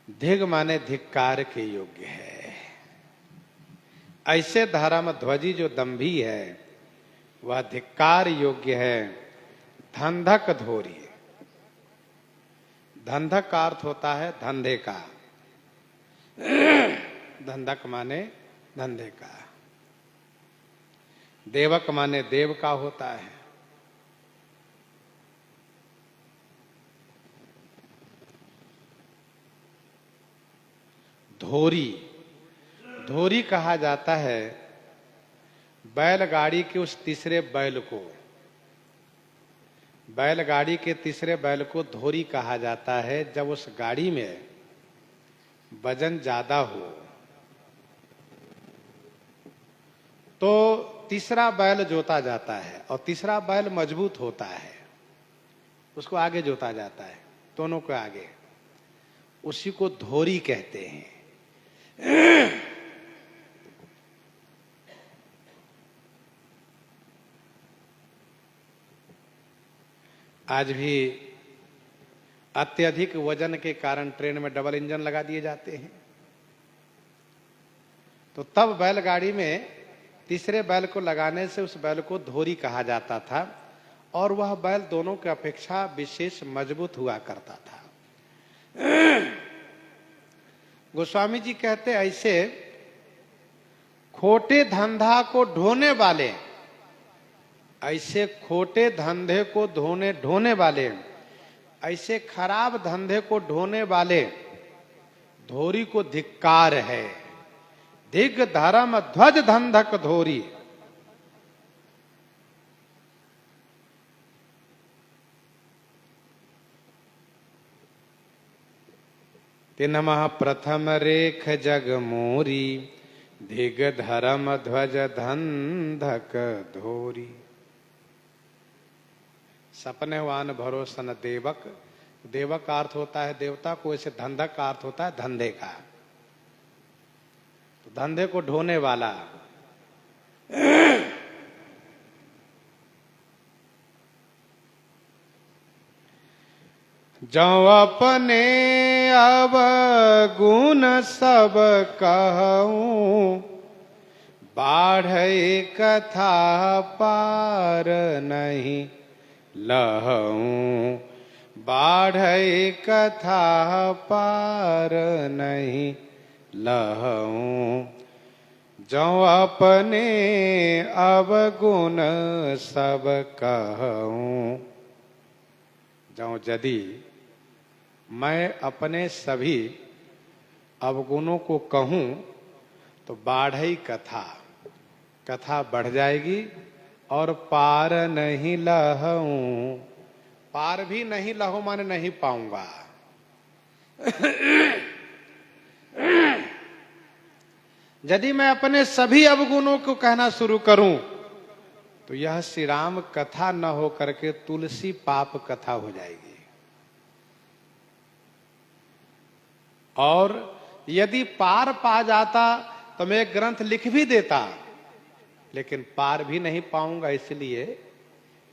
धिग माने धिक्कार के योग्य है। ऐसे धर्म ध्वजी जो दंभी है वह धिक्कार योग्य है। धंधक धोरी। धंधक का अर्थ होता है धंधे का। धंधक माने धंधे का। देवक माने देव का होता है। धोरी, धोरी कहा जाता है बैलगाड़ी के उस तीसरे बैल को, बैलगाड़ी के तीसरे बैल को धोरी कहा जाता है जब उस गाड़ी में वजन ज्यादा हो तो तीसरा बैल जोता जाता है और तीसरा बैल मजबूत होता है, उसको आगे जोता जाता है, दोनों को आगे, उसी को धोरी कहते हैं। आज भी अत्यधिक वजन के कारण ट्रेन में डबल इंजन लगा दिए जाते हैं, तो तब बैलगाड़ी में तीसरे बैल को लगाने से उस बैल को धोरी कहा जाता था और वह बैल दोनों की अपेक्षा विशेष मजबूत हुआ करता था। गोस्वामी जी कहते ऐसे खोटे धंधा को ढोने वाले, ऐसे खोटे धंधे को ढोने वाले, ऐसे खराब धंधे को ढोने वाले धोरी को धिक्कार है। दिग धर्म ध्वज धंधक धोरी। तिनमः प्रथम रेख जग मोरी, दिग धर्म ध्वज धंधक धोरी। सपने वान भरोसन देवक, देवक का अर्थ होता है देवता को, ऐसे धंधक का अर्थ होता है धंधे का, तो धंधे को ढोने वाला। जो अपने अवगुण सब कहूं, बाढ़े कथा पार नहीं लहूं, बाढ़े कथा पार नहीं लहूं। जो अपने अवगुण सब कहूं, जो यदि मैं अपने सभी अवगुणों को कहूं तो बाढ़ई कथा, कथा बढ़ जाएगी और पार नहीं लहूं, पार भी नहीं लहूं माने नहीं पाऊंगा। यदि मैं अपने सभी अवगुणों को कहना शुरू करूं तो यह श्री राम कथा न हो करके तुलसी पाप कथा हो जाएगी। और यदि पार पा जाता तो मैं एक ग्रंथ लिख भी देता, लेकिन पार भी नहीं पाऊंगा, इसलिए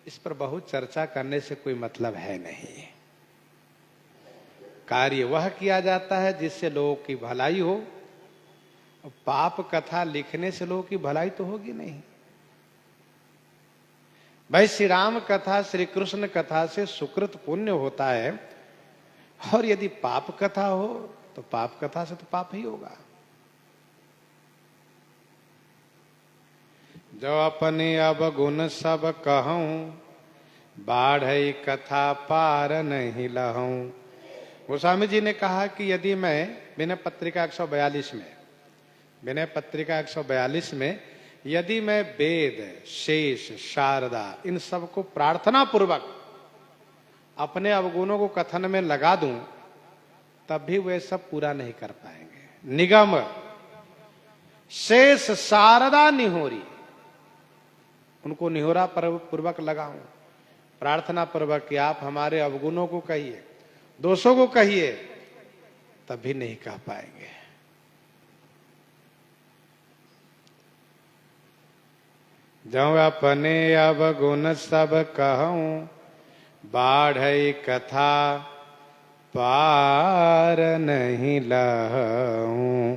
इस पर बहुत चर्चा करने से कोई मतलब है नहीं। कार्य वह किया जाता है जिससे लोगों की भलाई हो, पाप कथा लिखने से लोगों की भलाई तो होगी नहीं। भाई श्री राम कथा, श्री कृष्ण कथा से सुकृत पुण्य होता है, और यदि पाप कथा हो तो पाप कथा से तो पाप ही होगा। जो अपने अवगुण सब कहूं, बाढ़ई कथा पार नहीं लहूं। गोस्वामी जी ने कहा कि यदि मैं विनय पत्रिका 142 में, विनय पत्रिका 142 में यदि मैं वेद, शेष, शारदा इन सब को प्रार्थना पूर्वक अपने अवगुणों को कथन में लगा दूं, तब भी वे सब पूरा नहीं कर पाएंगे। निगम, शेष, शारदा, निहोरी, उनको निहोरा पूर्वक लगाऊं, प्रार्थना पूर्वक कि आप हमारे अवगुणों को कहिए, दोषों को कहिए, तब भी नहीं कह पाएंगे। जो अपने अवगुण सब कहूं, बाढ़ई कथा पार नहीं लहूं।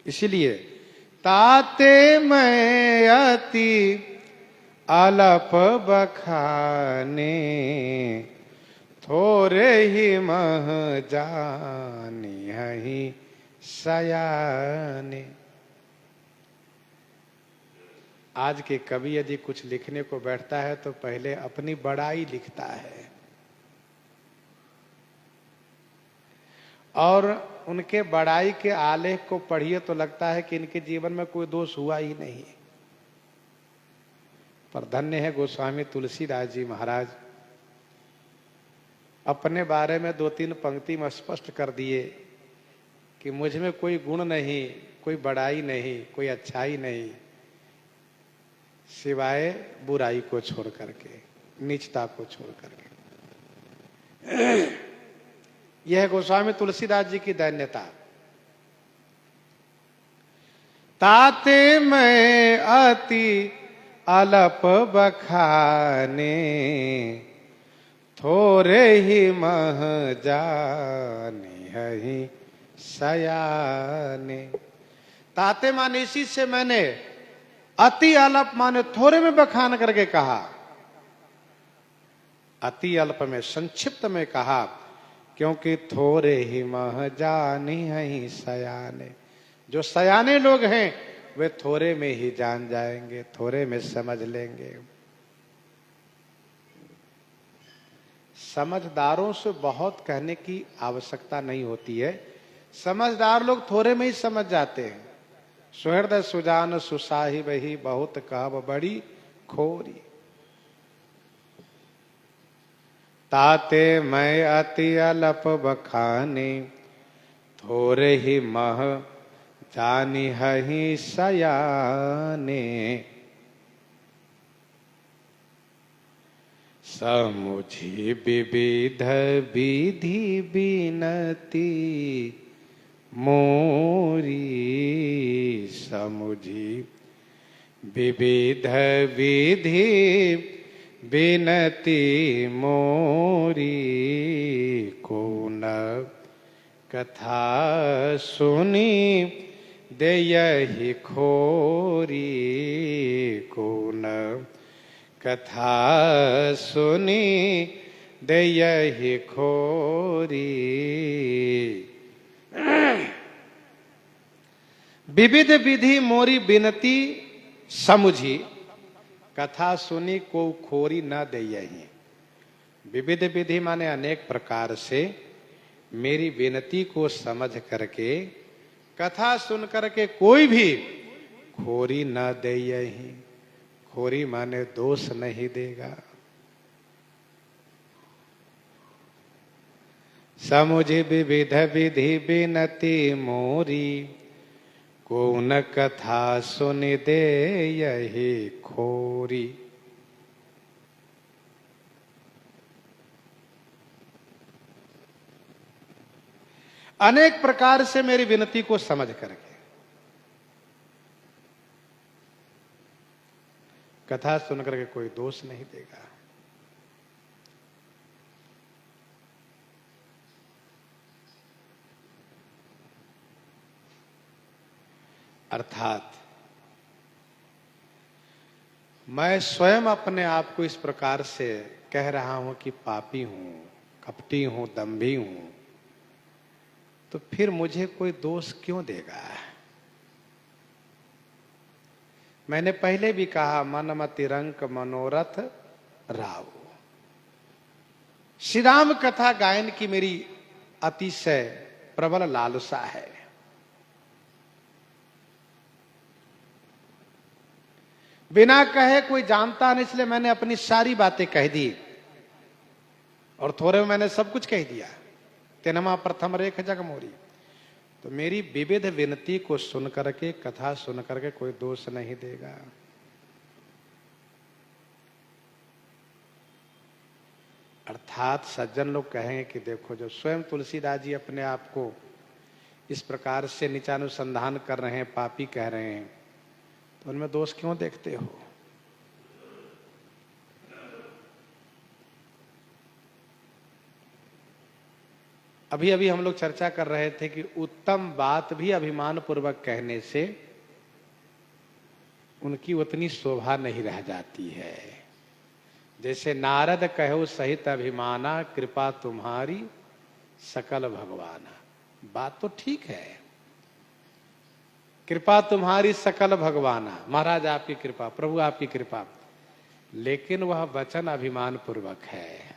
इसलिए ताते मैं अति अलप बखाने, थोरे ही मह जानी सयाने। आज के कवि यदि कुछ लिखने को बैठता है तो पहले अपनी बड़ाई लिखता है और उनके बड़ाई के आलेख को पढ़िए तो लगता है कि इनके जीवन में कोई दोष हुआ ही नहीं। पर धन्य है गोस्वामी तुलसीदास जी महाराज, अपने बारे में 2-3 पंक्ति में स्पष्ट कर दिए कि मुझ में कोई गुण नहीं, कोई बड़ाई नहीं, कोई अच्छाई नहीं, सिवाय बुराई को छोड़ करके, नीचता को छोड़ करके। यह है गोस्वामी तुलसीदास जी की दैन्यता। ताते मैं अति अलप बखाने, थोरे ही मह जाने हहि सयाने। ताते माने इसी से मैंने, अति अल्प माने थोड़े में बखान करके कहा, अति अल्प में संक्षिप्त में कहा, क्योंकि थोड़े ही मह जानी हहि सयाने। जो सयाने लोग हैं वे थोड़े में ही जान जाएंगे, थोड़े में समझ लेंगे। समझदारों से बहुत कहने की आवश्यकता नहीं होती है, समझदार लोग थोड़े में ही समझ जाते हैं। सुहृदय सुजान सुसाही वही, बहुत कहब बड़ी खोरी। ताते मैं अति अलप बखाने, थोरे ही मह जानी हहि सयाने। समुझी विविध विधि बिनती मोरी, समुझी विविध विधि बिनती मोरी। को न कथा सुनी देयहि खोरी, को न कथा सुनी देयहि खोरी। विविध विधि मोरी बिनती समुझी, कथा सुनी को खोरी न देयहि। विविध विधि माने अनेक प्रकार से मेरी विनती को समझ करके, कथा सुन करके कोई भी खोरी न देयहि। खोरी माने दोष नहीं देगा। समुझि विविध विधि बिनती मोरी, को न कथा सुन दे यही खोरी। अनेक प्रकार से मेरी विनती को समझ करके, कथा सुन करके कोई दोष नहीं देगा। अर्थात मैं स्वयं अपने आप को इस प्रकार से कह रहा हूं कि पापी हूं, कपटी हूं, दंभी हूं, तो फिर मुझे कोई दोष क्यों देगा? मैंने पहले भी कहा, मनमति रंक मनोरथ राव। श्री राम कथा गायन की मेरी अतिशय प्रबल लालसा है। बिना कहे कोई जानता नहीं, इसलिए मैंने अपनी सारी बातें कह दी और थोड़े में मैंने सब कुछ कह दिया। तेनमा प्रथम रेख जग मोरी। तो मेरी विविध विनती को सुन करके, कथा सुन करके कोई दोष नहीं देगा। अर्थात सज्जन लोग कहेंगे कि देखो, जो स्वयं तुलसीदास जी अपने आप को इस प्रकार से नीचानुसंधान कर रहे हैं, पापी कह रहे हैं, तो उनमें दोष क्यों देखते हो? अभी अभी हम लोग चर्चा कर रहे थे कि उत्तम बात भी अभिमान पूर्वक कहने से उनकी उतनी शोभा नहीं रह जाती है। जैसे नारद कहो सहित अभिमाना, कृपा तुम्हारी सकल भगवाना। बात तो ठीक है, कृपा तुम्हारी सकल भगवाना, महाराज आपकी कृपा, प्रभु आपकी कृपा। लेकिन वह वचन अभिमान पूर्वक है।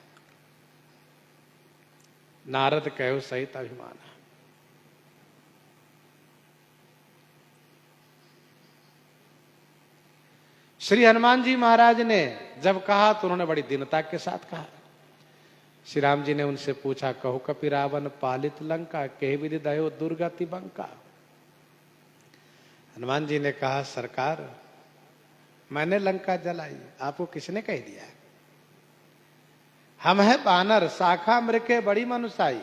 नारद कहो सहित अभिमान है। श्री हनुमान जी महाराज ने जब कहा तो उन्होंने बड़ी दीनता के साथ कहा। श्री राम जी ने उनसे पूछा, कहो कपि रावण पालित लंका, कह विधि दयो दुर्गति बंका। हनुमान जी ने कहा, सरकार मैंने लंका जलाई, आपको किसने कह दिया? हम है बानर, शाखा मृके बड़ी मनुसाई,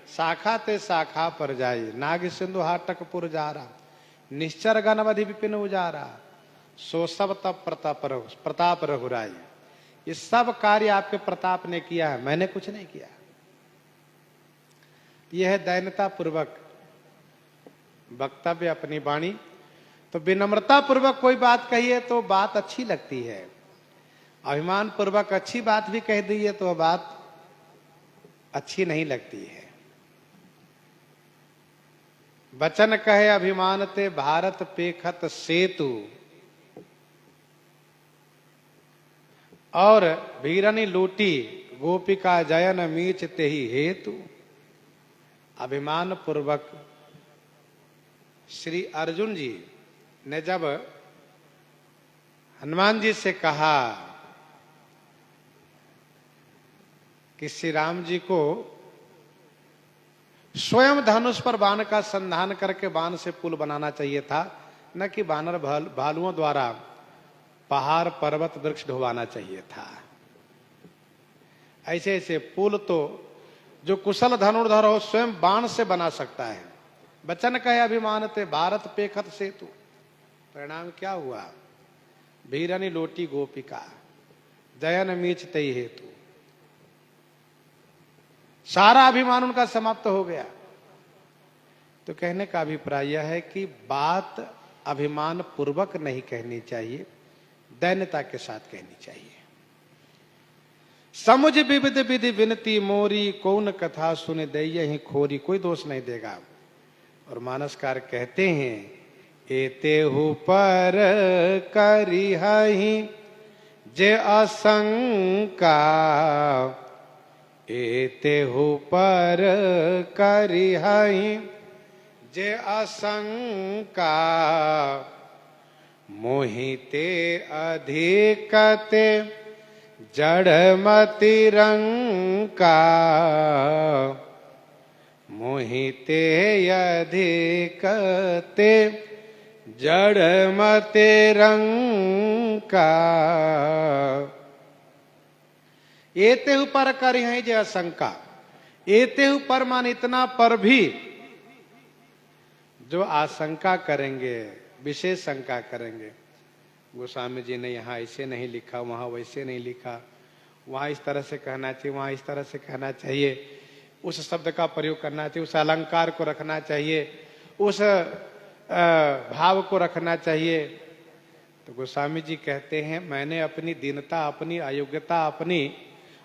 शाखा ते शाखा पर जाई, नाग सिंधु हाटक पुर जारा, निश्चर गणवधि विपिन उजारा, सो सब तब प्रताप रघुराई। ये सब कार्य आपके प्रताप ने किया है, मैंने कुछ नहीं किया। यह है दैन्यता पूर्वक वक्तव्य, अपनी वाणी। तो विनम्रता पूर्वक कोई बात कहिए तो बात अच्छी लगती है, अभिमान पूर्वक अच्छी बात भी कह दी है तो बात अच्छी नहीं लगती है। वचन कहे अभिमान ते भारत पेखत सेतु, और भीरनी लूटी गोपिका जयन मीच ते ही हेतु। अभिमान पूर्वक श्री अर्जुन जी ने जब हनुमान जी से कहा कि श्री राम जी को स्वयं धनुष पर बाण का संधान करके बाण से पुल बनाना चाहिए था, न कि बानर भालुओं द्वारा पहाड़ पर्वत वृक्ष ढोवाना चाहिए था। ऐसे ऐसे पुल तो जो कुशल धनुर्धर हो स्वयं बाण से बना सकता है। वचन कहे अभिमान ते भारत पेखत सेतु, परिणाम क्या हुआ? भीरनी लोटी गोपिका जयन मीच तई हेतु। सारा अभिमान उनका समाप्त हो गया। तो कहने का अभिप्राय यह है कि बात अभिमान पूर्वक नहीं कहनी चाहिए, दैन्यता के साथ कहनी चाहिए। समुझ विविध विधि विनती मोरी, कौन कथा सुने दई ही खोरी। कोई दोष नहीं देगा। और मानसकार कहते हैं, एतेहु पर करिहहि जे असंका, एतेहु पर करिहहि जे असंका, मोहिते अधिकते जड़मति रंका, मोहिते अधिकते जड़मते रंका। एतेहु पर करिहहि जे असंका। एतेहु पर मान इतना पर भी जो आशंका करेंगे, विशेष शंका करेंगे, गोस्वामी जी ने यहाँ ऐसे नहीं लिखा, वहां वैसे नहीं लिखा, वहां इस तरह से कहना चाहिए, वहां इस तरह से कहना चाहिए, उस शब्द का प्रयोग करना चाहिए, उस अलंकार को रखना चाहिए, उस भाव को रखना चाहिए। तो गोस्वामी जी कहते हैं, मैंने अपनी दीनता, अपनी अयोग्यता, अपनी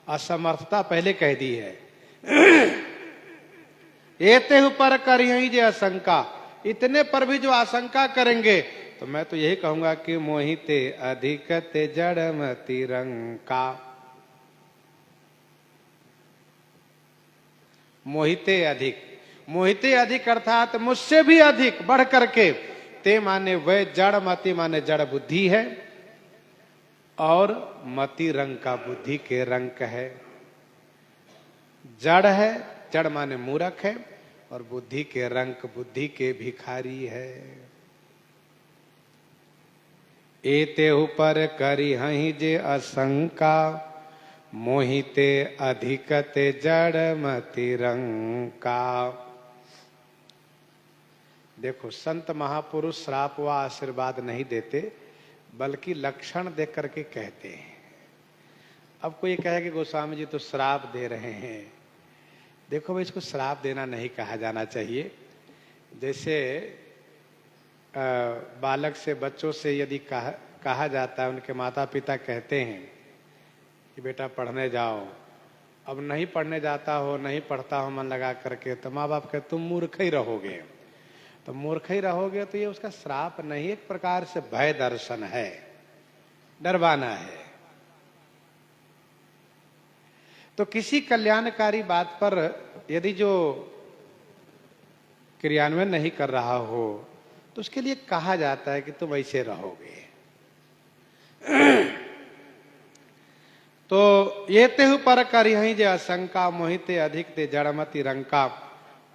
असमर्थता पहले कह दी है। एतेहु पर करिहहि जे असंका, इतने पर भी जो आशंका करेंगे तो मैं तो यही कहूंगा कि मोहिते अधिकते जड़मति रंका। मोहिते अधिक, मोहिते अधिक अर्थात मुझसे भी अधिक बढ़ करके, ते माने वह जड़मति माने जड़ बुद्धि है, और मति रंग का बुद्धि के रंग है। जड़ है, जड़ माने मूर्ख है, और बुद्धि के रंग बुद्धि के भिखारी है। एतेहु पर करिहहि जे असंका, मोहिते अधिकते जड़मति रंका। देखो, संत महापुरुष श्राप व आशीर्वाद नहीं देते, बल्कि लक्षण देख करके कहते हैं। अब कोई कहे कि गोस्वामी जी तो श्राप दे रहे हैं। देखो भाई, इसको श्राप देना नहीं कहा जाना चाहिए। जैसे बालक से, बच्चों से यदि कहा जाता है, उनके माता पिता कहते हैं कि बेटा पढ़ने जाओ, अब नहीं पढ़ने जाता हो, नहीं पढ़ता हो मन लगा करके, तो माँ बाप कहते तुम मूर्ख ही रहोगे। तो मूर्ख ही रहोगे तो ये उसका श्राप नहीं, एक प्रकार से भय दर्शन है, डरवाना है। तो किसी कल्याणकारी बात पर यदि जो क्रियान्वयन नहीं कर रहा हो तो उसके लिए कहा जाता है कि तुम ऐसे रहोगे। तो ये तेहु पर कर यही जो आशंका मोहिते अधिक ते जड़मति रंका,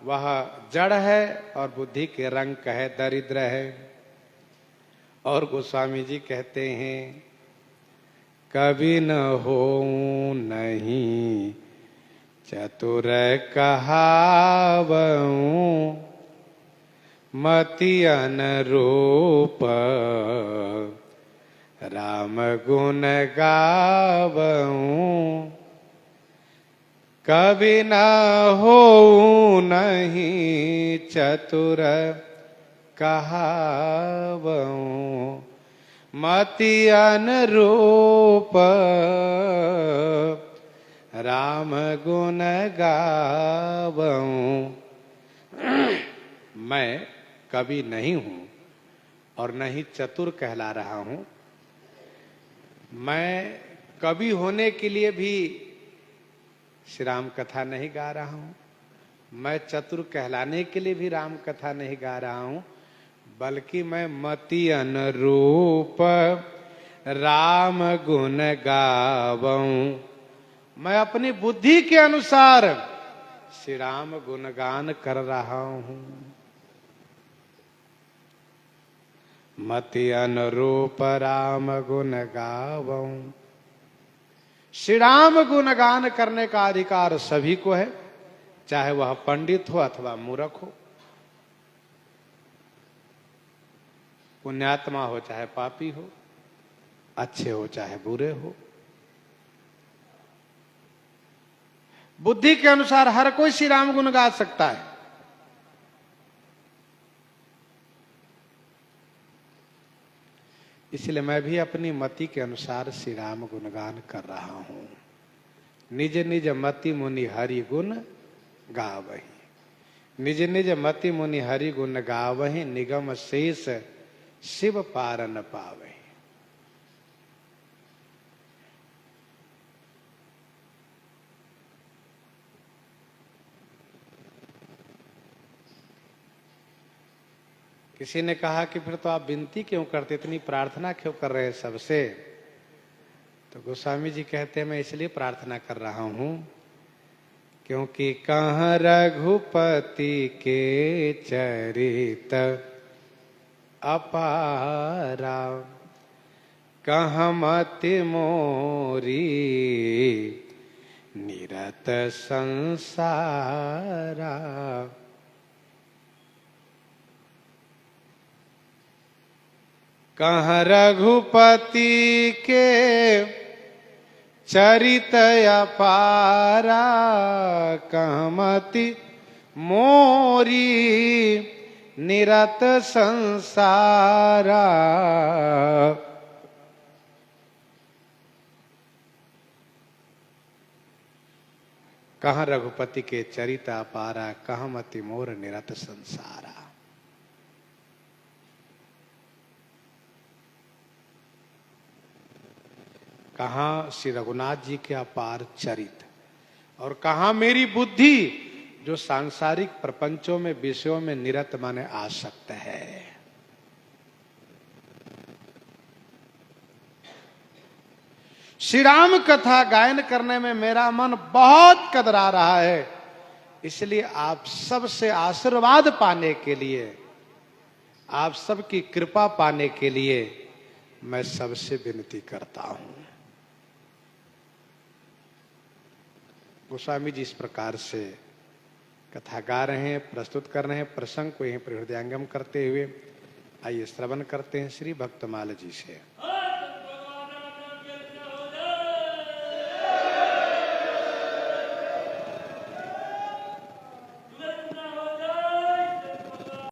वह जड़ है और बुद्धि के रंग है, दरिद्र है। और गोस्वामी जी कहते हैं कभी न हो नहीं चतुर कहावऊं, मति अनुरूप राम गुण गावऊं। कभी न हो नहीं चतुर कहावऊं, मति अनुरूप राम गुण गावऊं। मैं कवि नहीं हूं और न ही चतुर कहला रहा हूं। मैं कवि होने के लिए भी श्री राम कथा नहीं गा रहा हूं, मैं चतुर कहलाने के लिए भी राम कथा नहीं गा रहा हूं, बल्कि मैं मति अनुरूप राम गुण गावऊं। मैं अपनी बुद्धि के अनुसार श्री राम गुणगान कर रहा हूं। मति अनुरूप राम गुण गावऊं। श्री राम गुणगान करने का अधिकार सभी को है, चाहे वह पंडित हो अथवा मूर्ख हो, पुण्यात्मा हो चाहे पापी हो, अच्छे हो चाहे बुरे हो। बुद्धि के अनुसार हर कोई श्री राम गुण गा सकता है। इसलिए मैं भी अपनी मति के अनुसार श्री राम गुणगान कर रहा हूं। निज निज मति मुनि हरि गुण गावहि, निज निज मति मुनि हरि गुण गावहि, निगम शेष शिव पार न पावहि। किसी ने कहा कि फिर तो आप विनती क्यों करते, इतनी प्रार्थना क्यों कर रहे हैं सबसे? तो गोस्वामी जी कहते हैं मैं इसलिए प्रार्थना कर रहा हूं क्योंकि कहाँ रघुपति के चरित अपारा, कहाँ मति मोरी निरत संसारा। कहाँ रघुपति के चरित अपारा, कहाँ मति मोरी निरत संसारा। कहाँ रघुपति के चरित अपारा, कहाँ मति मोर निरत संसारा। कहाँ श्री रघुनाथ जी के अपार चरित, और कहाँ मेरी बुद्धि जो सांसारिक प्रपंचों में विषयों में निरत माने आसक्त है। श्री राम कथा गायन करने में मेरा मन बहुत कतरा रहा है, इसलिए आप सबसे आशीर्वाद पाने के लिए, आप सबकी कृपा पाने के लिए मैं सबसे विनती करता हूं। गोस्वामी जी इस प्रकार से कथा गा रहे हैं, प्रस्तुत कर रहे हैं। प्रसंग को यहीं पर हृदयंगम करते हुए आइए श्रवण करते हैं श्री भक्तमाल जी से।